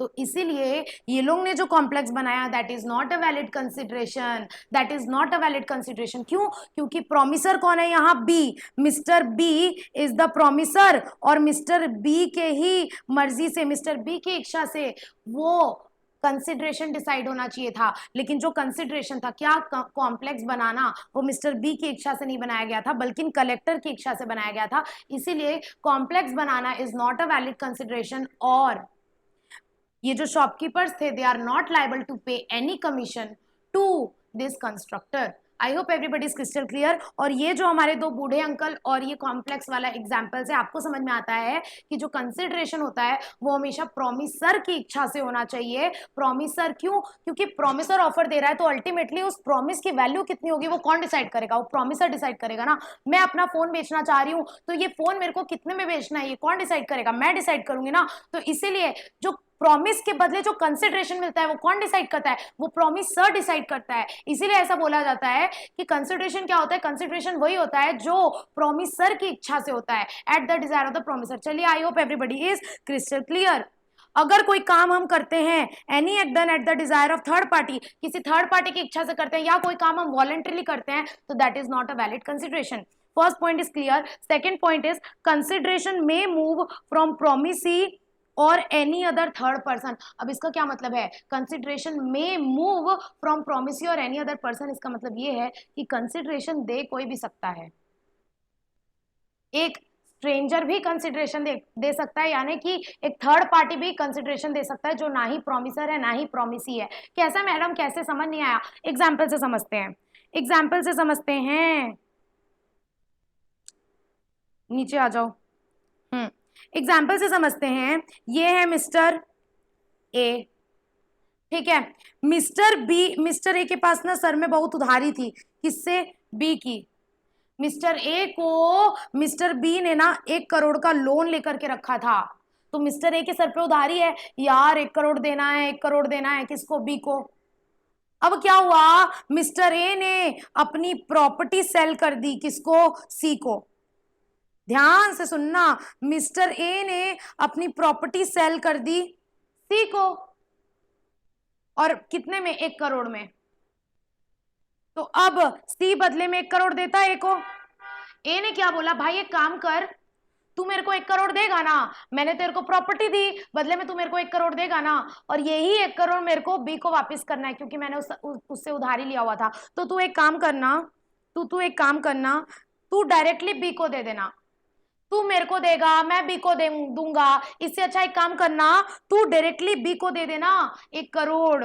तो इसीलिए ये लोग ने जो कॉम्प्लेक्स बनाया that is not a valid consideration, that is not a valid consideration. क्यों? क्योंकि प्रोमिसर कौन है यहाँ, B, mister B is the promisor, और मिस्टर बी के ही मर्जी से, मिस्टर बी की इच्छा से वो कंसिडरेशन डिसाइड होना चाहिए था, लेकिन जो कंसिडरेशन था क्या, कॉम्प्लेक्स बनाना, वो मिस्टर बी की इच्छा से नहीं बनाया गया था, बल्कि कलेक्टर की इच्छा से बनाया गया था। इसीलिए कॉम्प्लेक्स बनाना is not a valid consideration, और ये जो शॉपकीपर्स थे they are not liable to pay any commission to this constructor. I hope everybody is crystal clear. और ये जो हमारे दो बूढ़े अंकल और ये कॉम्प्लेक्स वाला एग्जाम्पल से आपको समझ में आता है कि जो कंसिडरेशन होता है वो हमेशा प्रोमिसर की इच्छा से होना चाहिए। प्रोमिसर क्यों? क्योंकि प्रोमिसर ऑफर दे रहा है, तो अल्टीमेटली उस प्रॉमिस की वैल्यू कितनी होगी वो कौन डिसाइड करेगा? वो प्रोमिसर डिसाइड करेगा ना। मैं अपना फोन बेचना चाह रही हूँ, तो ये फोन मेरे को कितने में बेचना है ये कौन डिसाइड करेगा? मैं डिसाइड करूंगी ना। तो इसीलिए जो प्रॉमिस के बदले जो कंसिडरेशन मिलता है वो कौन डिसाइड करता है? वो प्रॉमिसर डिसाइड करता है। इसीलिए ऐसा बोला जाता है कि कंसिडरेशन क्या होता है? कंसिडरेशन वही होता है जो प्रॉमिसर की इच्छा से होता है, at the desire of the promisor. चलिए, I hope everybody is crystal clear. अगर कोई काम हम करते हैं, any act done at the desire of third party, किसी थर्ड पार्टी की इच्छा से करते हैं, या कोई काम हम वॉलंटरीली करते हैं, तो that is not a valid consideration. First point is clear. Second point is consideration may move from promisee और एनी अदर थर्ड पर्सन। अब इसका क्या मतलब है? Consideration may move from promisee और एनी अदर पर्सन, इसका मतलब ये है कि कंसिडरेशन दे कोई भी सकता है। एक स्ट्रेंजर भी कंसिडरेशन दे सकता है, यानी कि एक थर्ड पार्टी भी कंसिडरेशन दे सकता है जो ना ही प्रॉमिसर है ना ही प्रॉमिसी है। कैसा मैडम? कैसे? समझ नहीं आया? एग्जाम्पल से समझते हैं, एग्जाम्पल से समझते हैं। नीचे आ जाओ। एग्जाम्पल से समझते हैं। ये है मिस्टर ए, ठीक है। मिस्टर ए के पास ना सर में बहुत उधारी थी। किससे? बी की। मिस्टर ए को मिस्टर बी ने ना 1 करोड़ का लोन लेकर के रखा था। तो मिस्टर ए के सर पे उधारी है, यार 1 करोड़ देना है, 1 करोड़ देना है। किसको? बी को। अब क्या हुआ? मिस्टर ए ने अपनी प्रॉपर्टी सेल कर दी। किसको? सी को। ध्यान से सुनना, मिस्टर ए ने अपनी प्रॉपर्टी सेल कर दी सी को, और कितने में? 1 करोड़ में। तो अब सी बदले में 1 करोड़ देता है ए को। ए ने क्या बोला? भाई एक काम कर, तू मेरे को 1 करोड़ देगा ना, मैंने तेरे को प्रॉपर्टी दी, बदले में तू मेरे को 1 करोड़ देगा ना, और यही 1 करोड़ मेरे को बी को वापस करना है, क्योंकि मैंने उससे उधारी लिया हुआ था। तो तू एक काम करना, तू डायरेक्टली बी को दे देना। तू मेरे को देगा, मैं बी को दूंगा। इससे अच्छा एक काम करना, तू डायरेक्टली बी को दे देना 1 करोड़।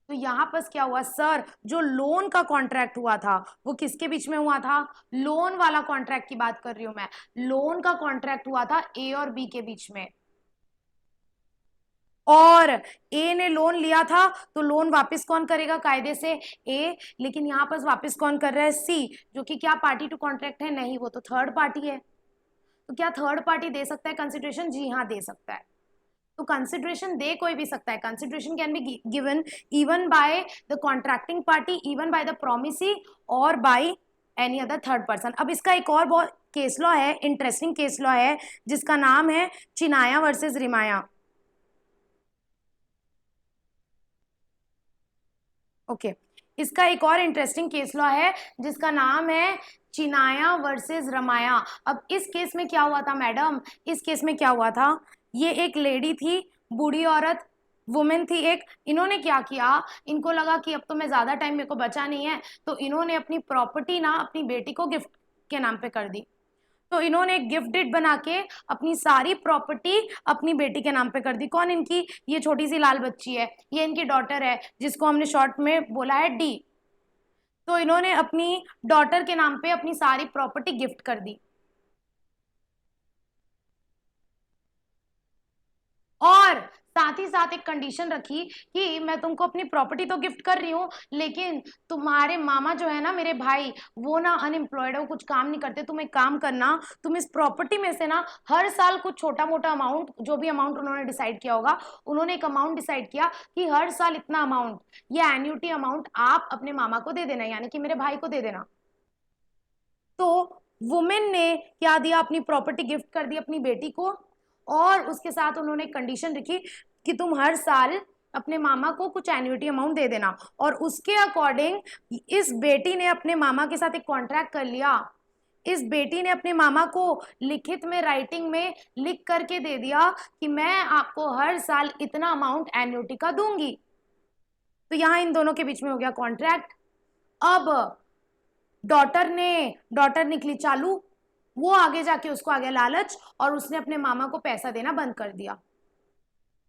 तो यहां पर क्या हुआ सर? जो लोन का कॉन्ट्रैक्ट हुआ था वो किसके बीच में हुआ था? लोन वाला कॉन्ट्रैक्ट की बात कर रही हूं मैं। लोन का कॉन्ट्रैक्ट हुआ था ए और बी के बीच में, और ए ने लोन लिया था, तो लोन वापस कौन करेगा? कायदे से ए। लेकिन यहां पर वापस कौन कर रहा है? सी, जो कि क्या पार्टी टू कॉन्ट्रैक्ट है? नहीं, वो तो थर्ड पार्टी है। तो क्या थर्ड पार्टी दे सकता है कंसिडरेशन? जी हाँ, दे सकता है। तो कंसिडरेशन दे कोई भी सकता है। Consideration can be given even by the contracting party, even by the promisee, और by any other third person. अब इसका एक और बहुत केस लॉ है, इंटरेस्टिंग केस लॉ है, जिसका नाम है चिनाया वर्सेस रिमाया। ओके, इसका एक और इंटरेस्टिंग केस लॉ है जिसका नाम है चिनाया वर्सेस रमाया। अब इस केस में क्या हुआ था मैडम? इस केस में क्या हुआ था? ये एक लेडी थी, बूढ़ी औरत, वुमेन थी एक। इन्होंने क्या किया? इनको लगा कि अब तो मैं ज्यादा टाइम मेरे को बचा नहीं है, तो इन्होंने अपनी प्रॉपर्टी ना अपनी बेटी को गिफ्ट के नाम पे कर दी। तो इन्होंने एक गिफ्ट डीड बना के अपनी सारी प्रॉपर्टी अपनी बेटी के नाम पे कर दी। कौन? इनकी ये छोटी सी लाल बच्ची है, ये इनकी डॉटर है, जिसको हमने शॉर्ट में बोला है डी। तो इन्होंने अपनी डॉटर के नाम पे अपनी सारी प्रॉपर्टी गिफ्ट कर दी, और साथ ही साथ एक कंडीशन रखी कि मैं तुमको अपनी प्रॉपर्टी तो गिफ्ट कर रही हूँ, लेकिन तुम्हारे मामा जो है ना, मेरे भाई, वो ना अनएम्प्लॉयड है, वो कुछ काम नहीं करते। तुम एक काम करना, तुम इस प्रॉपर्टी में से ना हर साल कुछ छोटा मोटा अमाउंट, जो भी अमाउंट उन्होंने डिसाइड किया होगा, उन्होंने एक अमाउंट डिसाइड किया कि हर साल इतना अमाउंट, ये एन्यूटी अमाउंट आप अपने मामा को दे देना, यानी कि मेरे भाई को दे देना। तो वुमेन ने क्या दिया? अपनी प्रॉपर्टी गिफ्ट कर दी अपनी बेटी को, और उसके साथ उन्होंने कंडीशन रखी कि तुम हर साल अपने मामा को कुछ एन्युटी अमाउंट दे देना। और उसके अकॉर्डिंग इस बेटी ने अपने मामा के साथ एक कॉन्ट्रैक्ट कर लिया। इस बेटी ने अपने मामा को लिखित में, राइटिंग में लिख करके दे दिया कि मैं आपको हर साल इतना अमाउंट एन्युटी का दूंगी। तो यहां इन दोनों के बीच में हो गया कॉन्ट्रैक्ट। अब डॉटर निकली चालू, वो आगे जाके उसको आ गया लालच, और उसने अपने मामा को पैसा देना बंद कर दिया।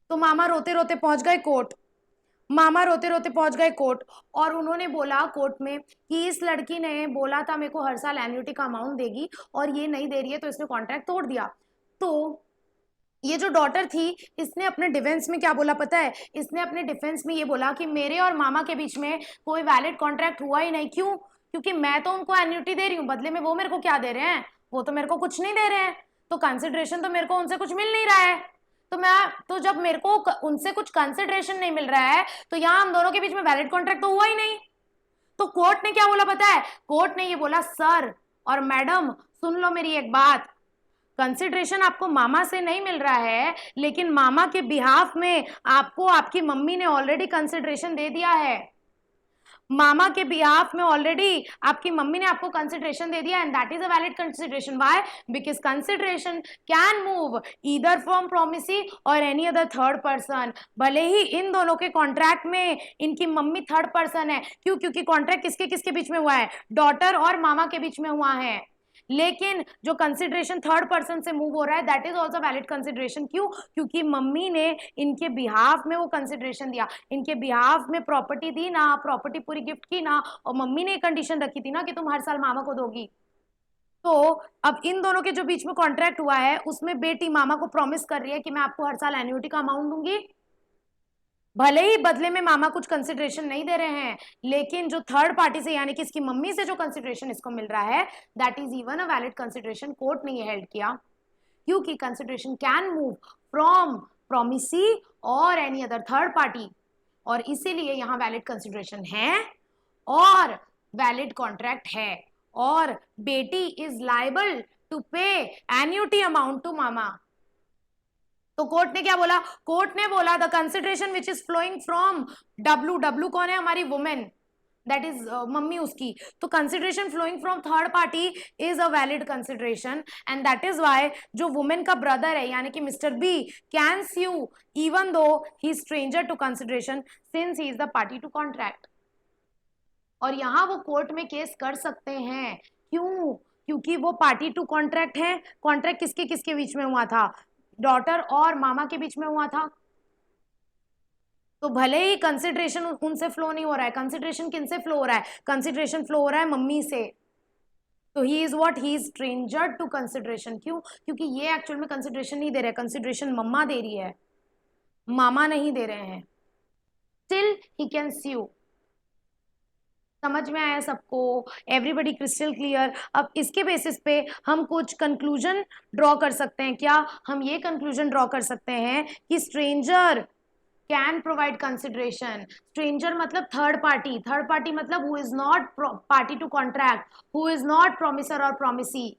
तो मामा रोते रोते पहुंच गए कोर्ट, और उन्होंने बोला कोर्ट में कि इस लड़की ने बोला था मेरे को हर साल एन्युटी का अमाउंट देगी, और ये नहीं दे रही है, तो इसने कॉन्ट्रैक्ट तोड़ दिया। तो ये जो डॉटर थी, इसने अपने डिफेंस में क्या बोला पता है? इसने अपने डिफेंस में ये बोला कि मेरे और मामा के बीच में कोई वैलिड कॉन्ट्रैक्ट हुआ ही नहीं। क्यों? क्योंकि मैं तो उनको एन्युटी दे रही हूँ, बदले में वो मेरे को क्या दे रहे हैं? वो तो मेरे को कुछ नहीं दे रहे हैं, तो कंसिडरेशन तो मेरे को उनसे कुछ मिल नहीं रहा है। तो जब मेरे को उनसे कुछ कंसिडरेशन नहीं मिल रहा है तो यहाँ हम दोनों के बीच में वैलिड कॉन्ट्रैक्ट तो हुआ ही नहीं। तो कोर्ट ने क्या बोला पता है? कोर्ट ने ये बोला, सर और मैडम सुन लो मेरी एक बात, कंसिडरेशन आपको मामा से नहीं मिल रहा है, लेकिन मामा के बिहाफ में आपको आपकी मम्मी ने ऑलरेडी कंसिडरेशन दे दिया है। मामा के बिहाफ में ऑलरेडी आपकी मम्मी ने आपको कंसिडरेशन दे दिया, and that is a valid consideration. Why? Because consideration can move either from promisee और एनी अदर थर्ड पर्सन। भले ही इन दोनों के कॉन्ट्रैक्ट में इनकी मम्मी थर्ड पर्सन है, क्यों? क्योंकि कॉन्ट्रैक्ट किसके किसके बीच में हुआ है? डॉटर और मामा के बीच में हुआ है। लेकिन जो कंसिडरेशन थर्ड पर्सन से मूव हो रहा है that is also valid consideration. क्यों? क्योंकि मम्मी ने इनके बिहाफ में वो कंसिडरेशन दिया, इनके बिहाफ में प्रॉपर्टी दी ना, प्रॉपर्टी पूरी गिफ्ट की ना, और मम्मी ने कंडीशन रखी थी ना कि तुम हर साल मामा को दोगी। तो अब इन दोनों के जो बीच में कॉन्ट्रैक्ट हुआ है उसमें बेटी मामा को प्रॉमिस कर रही है कि मैं आपको हर साल एन्युटी का अमाउंट दूंगी, भले ही बदले में मामा कुछ कंसिडरेशन नहीं दे रहे हैं, लेकिन जो थर्ड पार्टी से यानी कि इसकी मम्मी से जो कंसिडरेशन इसको मिल रहा है that is even a valid consideration. Court ने ये हेल्ड किया, क्योंकि consideration can move from promisee और एनी अदर थर्ड पार्टी, और इसीलिए यहां वैलिड कंसिडरेशन है और वैलिड कॉन्ट्रैक्ट है, और बेटी is liable to pay annuity amount to मामा। तो कोर्ट ने क्या बोला? कोर्ट ने बोला the consideration which is flowing from W, W कौन है? हमारी वुमेन, दैट इज मम्मी उसकी। तो consideration flowing from third party is a valid consideration, and that is Y जो वुमेन का ब्रदर है यानी कि mister B can sue even though he stranger to consideration since he is the party to contract. और यहां वो court में case कर सकते हैं। क्यों? क्योंकि वो पार्टी टू कॉन्ट्रैक्ट है। कॉन्ट्रैक्ट किसके किसके बीच में हुआ था? डॉटर और मामा के बीच में हुआ था। तो भले ही कंसिडरेशन उनसे फ्लो नहीं हो रहा है, कंसिडरेशन किनसे फ्लो हो रहा है? कंसिडरेशन फ्लो हो रहा है मम्मी से। तो he is what? He is stranger to consideration. क्यों? क्योंकि ये एक्चुअल में कंसिडरेशन नहीं दे रहे, कंसिडरेशन मम्मा दे रही है, मामा नहीं दे रहे हैं। स्टिल ही कैन स्यू। समझ में आया सबको? Everybody crystal clear? अब इसके बेसिस पे हम कुछ कंक्लूजन ड्रॉ कर सकते हैं। क्या हम ये कंक्लूजन ड्रॉ कर सकते हैं कि stranger can provide consideration? Stranger मतलब थर्ड पार्टी, थर्ड पार्टी मतलब who is not party to contract, who is not promisor और promisee.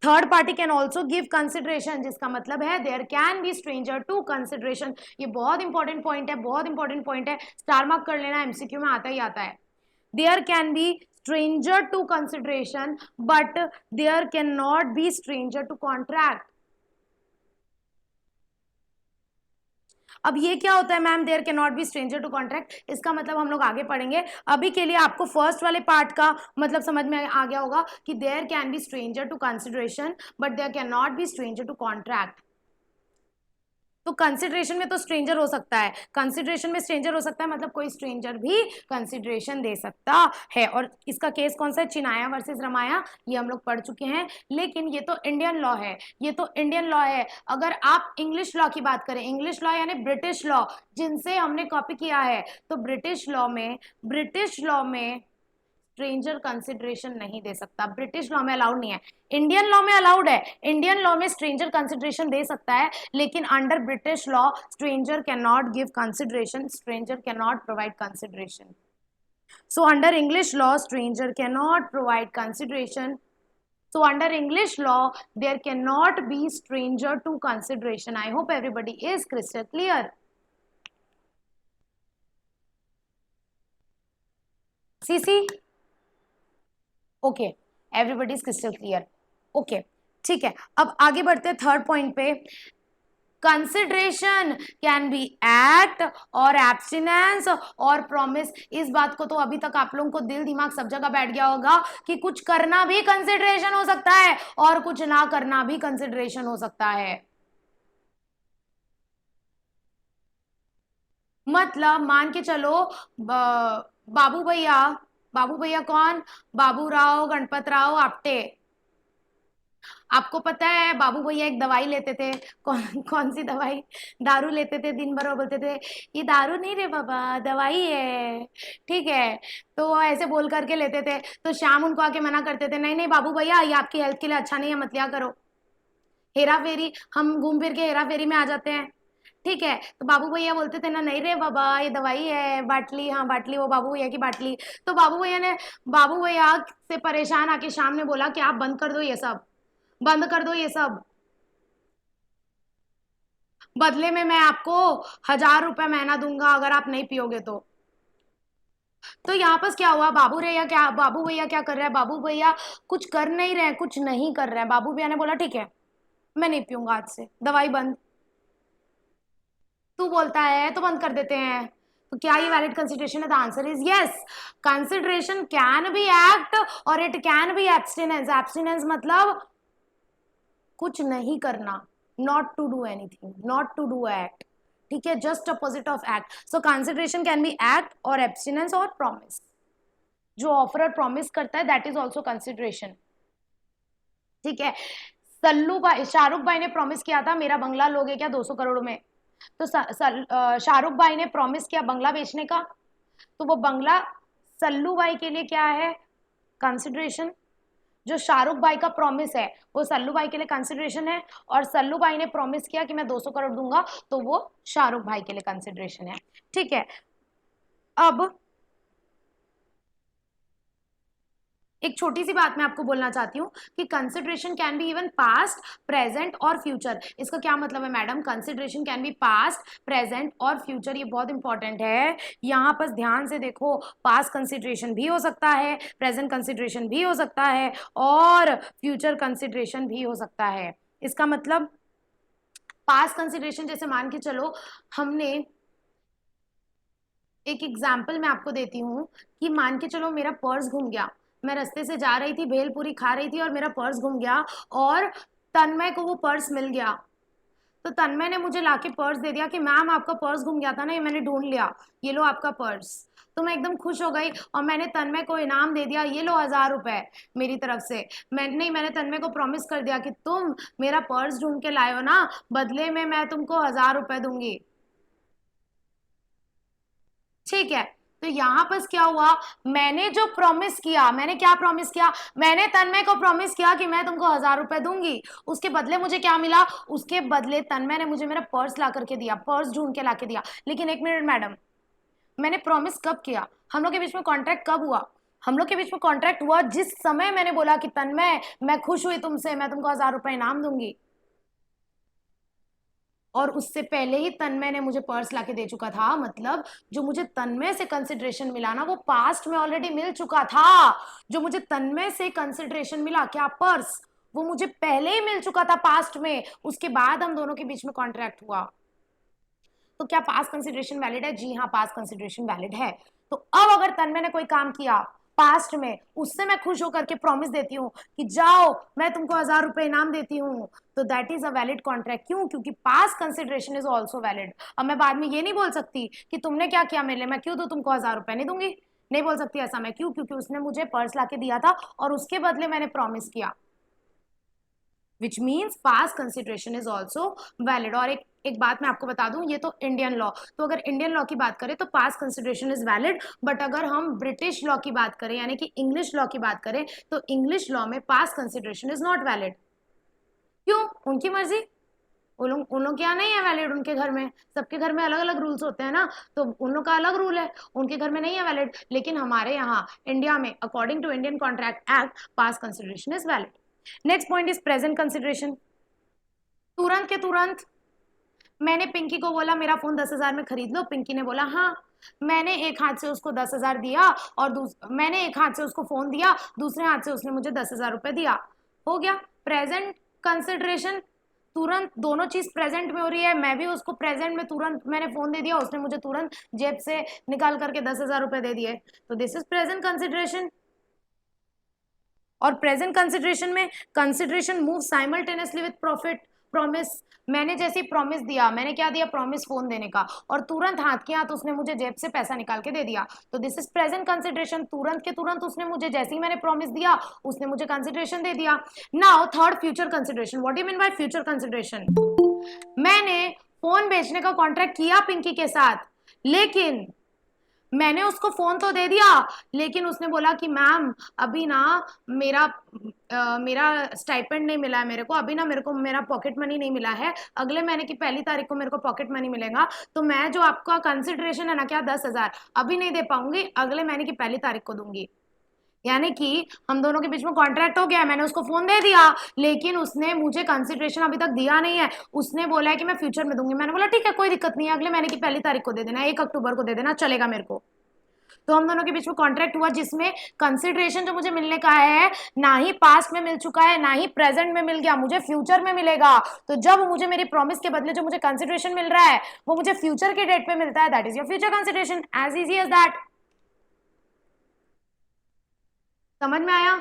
Third party can also give consideration, जिसका मतलब है there can be stranger to consideration. ये बहुत important point है, बहुत इंपॉर्टेंट पॉइंट है, स्टार मार्क कर लेना, एमसीक्यू में आता ही आता है। There can be stranger to consideration, but there cannot be stranger to contract. अब ये क्या होता है ma'am, there can not be stranger to contract? इसका मतलब हम लोग आगे पढ़ेंगे। अभी के लिए आपको फर्स्ट वाले पार्ट का मतलब समझ में आ गया होगा कि there can be stranger to consideration but there can not be stranger to contract. तो कंसिडरेशन में तो स्ट्रेंजर हो सकता है, कंसिडरेशन में स्ट्रेंजर हो सकता है, मतलब कोई स्ट्रेंजर भी कंसिडरेशन दे सकता है। और इसका केस कौन सा है? चिनाया वर्सेस रमाया, ये हम लोग पढ़ चुके हैं। लेकिन ये तो इंडियन लॉ है, ये तो इंडियन लॉ है। अगर आप इंग्लिश लॉ की बात करें, इंग्लिश लॉ यानी ब्रिटिश लॉ जिनसे हमने कॉपी किया है, तो ब्रिटिश लॉ में स्ट्रेंजर कंसिडरेशन नहीं दे सकता, ब्रिटिश लॉ में अलाउड नहीं है। इंडियन लॉ में अलाउड है, इंडियन लॉ में स्ट्रेंजर कंसिडरेशन दे सकता है, लेकिन under British law stranger can not give consideration, stranger can not provide consideration. So under English law stranger can not provide consideration. So under English law, there cannot be stranger to consideration. I hope everybody is crystal clear. CC? Okay, everybody is crystal clear. Okay, ठीक है, अब आगे बढ़ते हैं third point पे। Consideration can be act और abstinence और promise. इस बात को तो अभी तक आप लोगों को दिल दिमाग सब जगह बैठ गया होगा कि कुछ करना भी कंसिडरेशन हो सकता है और कुछ ना करना भी कंसिडरेशन हो सकता है। मतलब मान के चलो बाबू भैया कौन? बाबू राव गणपत राव आप्टे। आपको पता है बाबू भैया एक दवाई लेते थे, कौन सी दवाई? दारू लेते थे, दिन भर बोलते थे ये दारू नहीं रे बाबा, दवाई है, ठीक है। तो ऐसे बोल करके लेते थे, तो शाम उनको आके मना करते थे, नहीं नहीं बाबू भैया ये आपकी हेल्थ के लिए अच्छा नहीं है, मत लिया करो। हेरा फेरी, हम घूम फिर के हेरा फेरी में आ जाते हैं, ठीक है। तो बाबू भैया बोलते थे ना, नहीं रे बाबा ये दवाई है, बाटली, हाँ बाटली, वो बाबू भैया की बाटली। तो बाबू भैया से परेशान आके शाम ने बोला कि आप बंद कर दो ये सब, बंद कर दो ये सब, बदले में मैं आपको 1000 रुपए महीना दूंगा अगर आप नहीं पियोगे तो यहाँ पर क्या हुआ, बाबू भैया क्या कर रहा है, बाबू भैया कुछ कर नहीं रहे, कुछ नहीं कर रहे हैं। बाबू भैया ने बोला ठीक है मैं नहीं पीऊंगा आज से, दवाई बंद। तू बोलता है तो बंद कर देते हैं। तो क्या ये वैलिड कंसिडरेशन है? The answer is yes. Consideration can be act और it can be abstinence. Abstinence मतलब कुछ नहीं करना, not to do anything, not to do act, ठीक है, just opposite of act. So consideration can be act और abstinence और promise. जो ऑफरर प्रॉमिस करता है दैट इज ऑल्सो कंसिडरेशन, ठीक है। शाहरुख भाई ने प्रॉमिस किया था मेरा बंगला लोगे क्या 200 करोड़ में। तो शाहरुख भाई ने प्रॉमिस किया बंगला बेचने का, तो वो बंगला सल्लू भाई के लिए क्या है, कंसिडरेशन। जो शाहरुख भाई का प्रॉमिस है वो सल्लू भाई के लिए कंसिडरेशन है, और सल्लू भाई ने प्रॉमिस किया कि मैं 200 करोड़ दूंगा, तो वो शाहरुख भाई के लिए कंसिडरेशन है, ठीक है। अब एक छोटी सी बात मैं आपको बोलना चाहती हूँ कि consideration can be even past, present और फ्यूचर। इसका क्या मतलब है madam? Consideration can B past, present और फ्यूचर, ये बहुत इंपॉर्टेंट है। यहाँ पर ध्यान से देखो, पास्ट कंसिडरेशन भी हो सकता है, प्रेजेंट कंसिडरेशन भी हो सकता है और फ्यूचर कंसिडरेशन भी हो सकता है। इसका मतलब पास्ट कंसिडरेशन, जैसे मान के चलो हमने, एक एग्जाम्पल मैं आपको देती हूँ कि मान के चलो मेरा पर्स घूम गया, मैं रास्ते से जा रही थी, भेलपूरी खा रही थी और मेरा पर्स घूम गया और तन्मय को वो पर्स मिल गया। तो तन्मय ने मुझे लाके पर्स दे दिया कि मैम आपका पर्स घूम गया था ना, ये मैंने ढूंढ लिया, ये लो आपका पर्स। तो मैं एकदम खुश हो गई और मैंने तन्मय को इनाम दे दिया, ये लो 1000 रुपए मेरी तरफ से। मैंने तन्मय को प्रॉमिस कर दिया कि तुम मेरा पर्स ढूंढ के लाए हो ना, बदले में मैं तुमको 1000 रुपए दूंगी, ठीक है। तो यहां पर क्या हुआ, मैंने जो प्रॉमिस किया, मैंने क्या प्रॉमिस किया, मैंने तन्मय को प्रॉमिस किया कि मैं तुमको 1000 रुपए दूंगी, उसके बदले मुझे क्या मिला, उसके बदले तन्मय ने मुझे मेरा पर्स ला करके दिया, पर्स ढूंढ के ला के दिया। लेकिन एक मिनट मैडम, मैंने प्रॉमिस कब किया, हम लोग के बीच में कॉन्ट्रैक्ट कब हुआ? हम लोग के बीच में कॉन्ट्रैक्ट हुआ जिस समय मैंने बोला कि तन्मय मैं खुश हुई तुमसे, मैं तुमको 1000 रुपए इनाम दूंगी, और उससे पहले ही तन्मय ने मुझे पर्स लाके दे चुका था। मतलब जो मुझे तन्मय से कंसिडरेशन मिला ना, वो पास्ट में ऑलरेडी मिल चुका था। जो मुझे तन्मय से कंसिडरेशन मिला, क्या पर्स, वो मुझे पहले ही मिल चुका था पास्ट में, उसके बाद हम दोनों के बीच में कॉन्ट्रैक्ट हुआ। तो क्या पास्ट कंसिडरेशन वैलिड है? जी हाँ, पास्ट कंसिडरेशन वैलिड है। तो अब अगर तन्मय ने कोई काम किया पास्ट में, उससे मैं खुश होकर के प्रॉमिस देती हूँ कि जाओ मैं तुमको 1000 रुपए इनाम देती हूँ, तो that is a valid contract. क्यों? क्योंकि past consideration is also valid. अब मैं बाद में ये नहीं बोल सकती कि तुमने क्या किया मेरे लिए, मैं क्यों दूं तुमको 1000 रुपए, नहीं दूंगी, नहीं बोल सकती ऐसा मैं। क्यों? क्योंकि उसने मुझे पर्स लाके दिया था और उसके बदले मैंने प्रॉमिस किया, which means past consideration is also valid. और एक बात मैं आपको बता दूं, ये तो इंडियन लॉ, तो अगर इंडियन लॉ की बात करें तो past consideration is valid, but अगर हम ब्रिटिश लॉ की बात करें यानी कि इंग्लिश लॉ की बात करें, तो इंग्लिश लॉ में past consideration is not valid. क्यों? उनकी मर्जी, उन लोग क्या नहीं है वैलिड, उनके घर में, सबके घर में अलग अलग रूल्स होते हैं ना, तो उन लोग का अलग रूल है, उनके घर में नहीं है वैलिड। लेकिन हमारे यहाँ इंडिया में according to Indian contract act past consideration is valid. Next point is present consideration. तुरंत के तुरंत मैंने पिंकी को बोला मेरा फोन 10,000 में खरीद लो, पिंकी ने बोला हाँ। मैंने एक हाथ से उसको 10,000 दिया और मैंने एक हाथ से उसको फोन दिया, दूसरे हाथ से उसने मुझे 10,000 रुपए दिया, हो गया प्रेजेंट कंसिडरेशन। तुरंत दोनों चीज प्रेजेंट में हो रही है, मैं भी उसको प्रेजेंट में तुरंत मैंने फोन दे दिया, उसने मुझे तुरंत जेब से निकाल करके 10,000 रुपए दे दिए, तो दिस इज प्रेजेंट कंसिडरेशन। और प्रेजेंट कंसिडरेशन में consideration move simultaneously with profit promise. मैंने जैसे प्रॉमिस दिया, मैंने क्या दिया, प्रॉमिस फोन देने का, और तुरंत हाथ के हाथ उसने मुझे जेब से पैसा निकाल के दे दिया, तो दिस इज प्रेजेंट कंसिडरेशन। तुरंत के तुरंत उसने मुझे, जैसे ही मैंने प्रॉमिस दिया उसने मुझे कंसिडरेशन दे दिया। Now third, future consideration. What do you mean bye future consideration? मैंने फोन बेचने का कॉन्ट्रैक्ट किया पिंकी के साथ, लेकिन मैंने उसको फोन तो दे दिया, लेकिन उसने बोला कि मैम अभी ना मेरा मेरा स्टाइपेंड नहीं मिला है मेरे को, अभी ना मेरे को मेरा पॉकेट मनी नहीं मिला है, अगले महीने की 1 तारीख को मेरे को पॉकेट मनी मिलेगा, तो मैं जो आपका कंसिडरेशन है ना क्या 10,000 अभी नहीं दे पाऊंगी, अगले महीने की 1 तारीख को दूंगी। यानी कि हम दोनों के बीच में कॉन्ट्रैक्ट हो गया है, मैंने उसको फोन दे दिया, लेकिन उसने मुझे कंसिडरेशन अभी तक दिया नहीं है, उसने बोला है कि मैं फ्यूचर में दूंगी। मैंने बोला ठीक है कोई दिक्कत नहीं है, अगले महीने की 1 तारीख को दे देना, 1 अक्टूबर को दे देना, चलेगा मेरे को। तो हम दोनों के बीच में कॉन्ट्रैक्ट हुआ जिसमें कंसिडरेशन जो मुझे मिलने का है ना ही पास्ट में मिल चुका है ना ही प्रेजेंट में मिल गया, मुझे फ्यूचर में मिलेगा। तो जब मुझे मेरी प्रॉमिस के बदले जो मुझे कंसिडरेशन मिल रहा है वो मुझे फ्यूचर के डेट पे मिलता है, that is your future consideration, as easy as that. समझ में आया?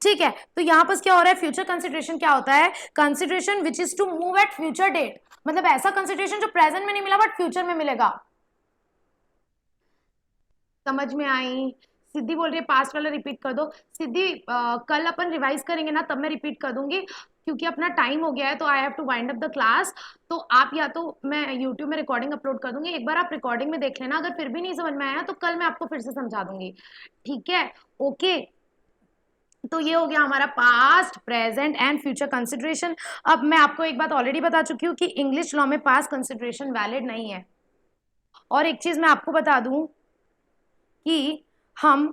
ठीक है, तो यहां पर क्या हो रहा है, फ्यूचर कंसिडरेशन क्या होता है, consideration which is to move at future date, मतलब ऐसा कंसिडरेशन जो प्रेजेंट में नहीं मिला बट फ्यूचर में मिलेगा। समझ में आई? सिद्धि बोल रही है पास्ट वाला रिपीट कर दो। सिद्धि कल अपन रिवाइज करेंगे ना तब मैं रिपीट कर दूंगी, क्योंकि अपना टाइम हो गया है तो I have to wind up the class. तो आप या तो मैं यूट्यूब में रिकॉर्डिंग अपलोड कर दूंगी, एक बार आप रिकॉर्डिंग में देख लेना, अगर फिर भी नहीं समझ में आया तो कल मैं आपको फिर से समझा दूंगी, ठीक है? ओके, तो ये हो गया हमारा past present and future consideration. अब मैं आपको एक बात ऑलरेडी बता चुकी हूँ कि इंग्लिश लॉ में पास्ट कंसिडरेशन वैलिड नहीं है। और एक चीज मैं आपको बता दूं कि हम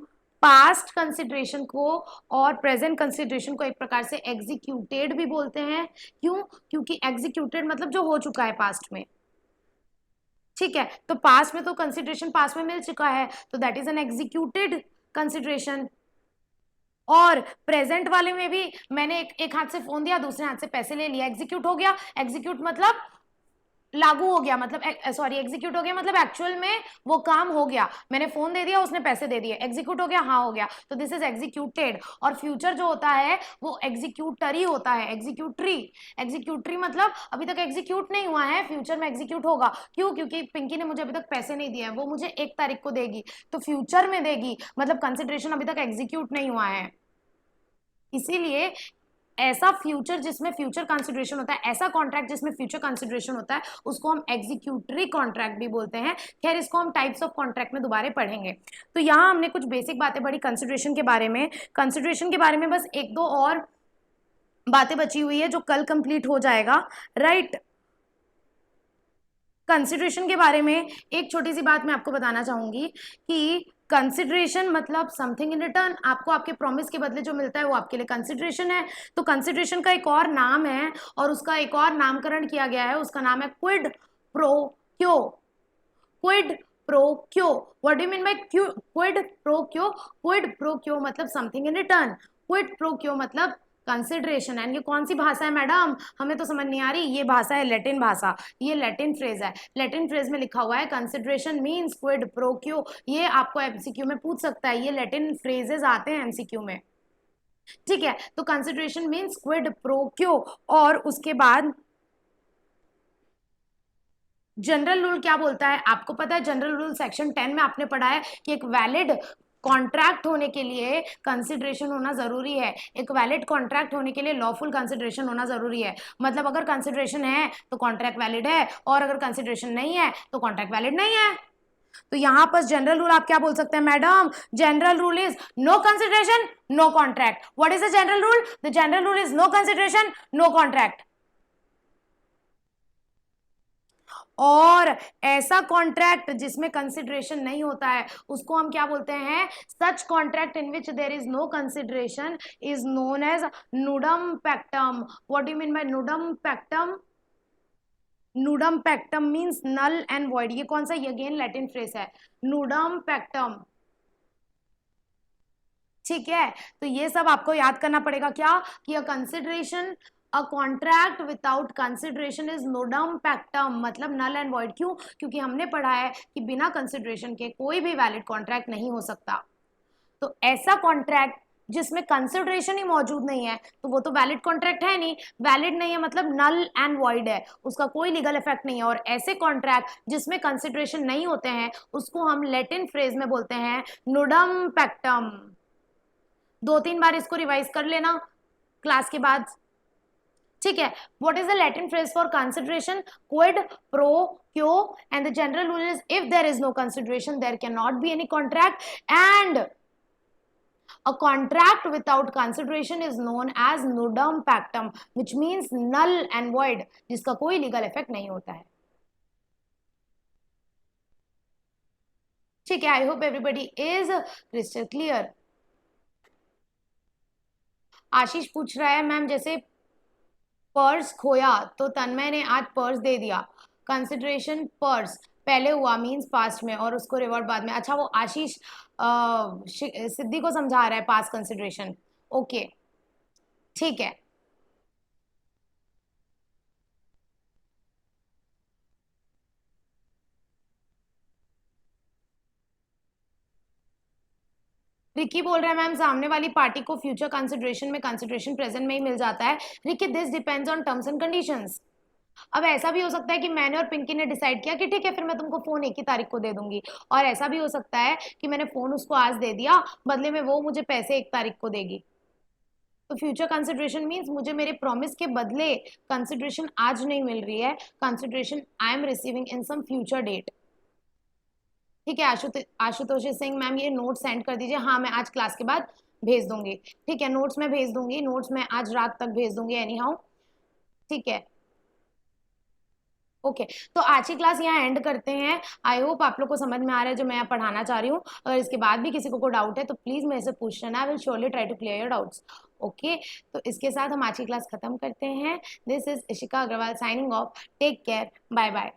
पास्ट कंसिडरेशन को और प्रेजेंट कंसिडरेशन को एक प्रकार से एग्जीक्यूटेड भी बोलते हैं। क्यों? क्योंकि एग्जीक्यूटेड मतलब जो हो चुका है पास्ट में, ठीक है? तो पास्ट में तो कंसिडरेशन पास्ट में मिल चुका है, तो that is an executed consideration. और प्रेजेंट वाले में भी मैंने एक हाथ से फोन दिया, दूसरे हाथ से पैसे ले लिया, एग्जीक्यूट हो गया। एग्जीक्यूट मतलब लागू हो गया, मतलब सॉरी एग्जीक्यूट हो गया मतलब एक्चुअल में वो काम हो गया, मैंने फोन दे दिया उसने पैसे दे दिए, एग्जीक्यूट हो गया, हाँ हो गया, तो दिस इज एग्जीक्यूटेड। और फ्यूचर जो होता है वो एग्जीक्यूटरी होता है, एग्जीक्यूटरी। एग्जीक्यूटरी मतलब अभी तक एग्जीक्यूट नहीं हुआ है, फ्यूचर में एग्जीक्यूट होगा। क्यों? क्योंकि पिंकी ने मुझे अभी तक पैसे नहीं दिए हैं, वो मुझे 1 तारीख को देगी, तो फ्यूचर में देगी, मतलब कंसिडरेशन अभी तक एग्जीक्यूट नहीं हुआ है। इसीलिए ऐसा फ्यूचर जिसमें फ्यूचर कंसिडरेशन होता है, ऐसा कॉन्ट्रैक्ट जिसमें फ्यूचर कंसिडरेशन होता है, उसको हम एग्जीक्यूटरी कॉन्ट्रैक्ट भी बोलते हैं। खैर इसको हम टाइप्स ऑफ कॉन्ट्रैक्ट में दोबारा पढ़ेंगे। तो यहाँ हमने कुछ बेसिक बातें पढ़ी कंसिडरेशन के बारे में। कंसिडरेशन के बारे में बस एक दो और बातें बची हुई है जो कल कंप्लीट हो जाएगा, राइट? कंसिडरेशन के बारे में एक छोटी सी बात मैं आपको बताना चाहूंगी कि कंसिडरेशन मतलब समथिंग इन रिटर्न, आपको आपके प्रॉमिस के बदले जो मिलता है वो आपके लिए कंसिडरेशन है। तो कंसिडरेशन का एक और नाम है और उसका एक और नामकरण किया गया है, उसका नाम है quid pro quo. Quid pro quo, what do you mean by quid pro quo? Quid pro quo मतलब something in return, quid pro quo मतलब कंसिडरेशन। एंड ये कौन सी भाषा है मैडम, हमें तो समझ नहीं आ रही? ये भाषा है लैटिन भाषा, ये लैटिन फ्रेज है। लैटिन फ्रेज में लिखा हुआ है कंसिडरेशन मींस क्विड प्रो क्यो। ये आपको एमसीक्यू में पूछ सकता है, ये लैटिन फ्रेजेस आते हैं एमसीक्यू में, ठीक है? तो कंसिडरेशन मींस क्विड प्रो क्यो। और उसके बाद जनरल रूल क्या बोलता है आपको पता है? जनरल रूल सेक्शन 10 में आपने पढ़ा है कि एक वैलिड कॉन्ट्रैक्ट होने के लिए कंसिडरेशन होना जरूरी है, एक वैलिड कॉन्ट्रैक्ट होने के लिए लॉफुल कंसिडरेशन होना जरूरी है। मतलब अगर कंसिडरेशन है तो कॉन्ट्रैक्ट वैलिड है, और अगर कंसिडरेशन नहीं है तो कॉन्ट्रैक्ट वैलिड नहीं है। तो यहां पर जनरल रूल आप क्या बोल सकते हैं madam? General rule is no consideration no contract. What is the general rule? The general rule is no consideration no contract. और ऐसा कॉन्ट्रैक्ट जिसमें कंसिडरेशन नहीं होता है उसको हम क्या बोलते हैं? Such contract in which there is no consideration is known as nudum pactum. What do you mean by nudum pactum? Nudum pactum means null and void. ये कौन सा? ये अगेन लैटिन फ्रेज है, नूडम पैक्टम, ठीक है? तो ये सब आपको याद करना पड़ेगा क्या कि a consideration a contract without consideration is nudum pactum, मतलब नल एंड वॉइड। क्यों? क्योंकि हमने पढ़ा है कि बिना कंसिडरेशन के कोई भी वैलिड कॉन्ट्रैक्ट नहीं हो सकता। तो ऐसा कॉन्ट्रैक्ट जिसमें कंसिडरेशन ही मौजूद नहीं है तो वो तो वैलिड कॉन्ट्रैक्ट है नहीं, वैलिड नहीं है मतलब नल एंड वॉइड है, उसका कोई लीगल इफेक्ट नहीं है। और ऐसे कॉन्ट्रैक्ट जिसमें कंसिडरेशन नहीं होते हैं उसको हम लैटिन फ्रेज में बोलते हैं नूडम पैक्टम। 2-3 बार इसको रिवाइज कर लेना क्लास के बाद। ठीक है. What is the Latin phrase for consideration? Quid pro quo, and the general rule is if there is no consideration there cannot be any contract, and a contract without consideration is known as nudum pactum, which means null and void, जिसका कोई legal effect नहीं होता है. ठीक है. I hope everybody is crystal clear. आशीष पूछ रहा है मैम जैसे पर्स खोया तो तन्मय ने आज पर्स दे दिया, कंसिडरेशन पर्स पहले हुआ मींस पास्ट में और उसको रिवॉर्ड बाद में. अच्छा, वो आशीष सिद्धि को समझा रहा है पास्ट कंसिडरेशन. ओके, ठीक है. रिकी बोल रहा है मैम सामने वाली पार्टी को फ्यूचर कंसिडरेशन में कंसिडरेशन प्रेजेंट में ही मिल जाता है. Ricky, this depends on terms and conditions. अब ऐसा भी हो सकता है कि मैंने और पिंकी ने डिसाइड किया कि ठीक है फिर मैं तुमको फोन 1 ही तारीख को दे दूंगी, और ऐसा भी हो सकता है कि मैंने फोन उसको आज दे दिया, बदले में वो मुझे पैसे 1 तारीख को देगी. तो फ्यूचर कंसिडरेशन मीन्स मुझे मेरे प्रॉमिस के बदले कंसिडरेशन आज नहीं मिल रही है, consideration I am receiving in some future date. ठीक है. आशुतोष सिंह मैम ये नोट सेंड कर दीजिए. हाँ, मैं आज क्लास के बाद भेज दूंगी. ठीक है, नोट्स मैं भेज दूंगी, नोट्स मैं आज रात तक भेज दूंगी एनी हाउ. ठीक है. ओके, तो आज की क्लास यहाँ एंड करते हैं. आई होप आप लोग को समझ में आ रहा है जो मैं यहाँ पढ़ाना चाह रही हूँ. अगर इसके बाद भी किसी को डाउट है तो प्लीज मेरे से पूछ लेना. I will surely try to clear your doubts. Okay, तो इसके साथ हम आज की क्लास खत्म करते हैं. This is Ishika Agarwal signing off. Take care, bye bye.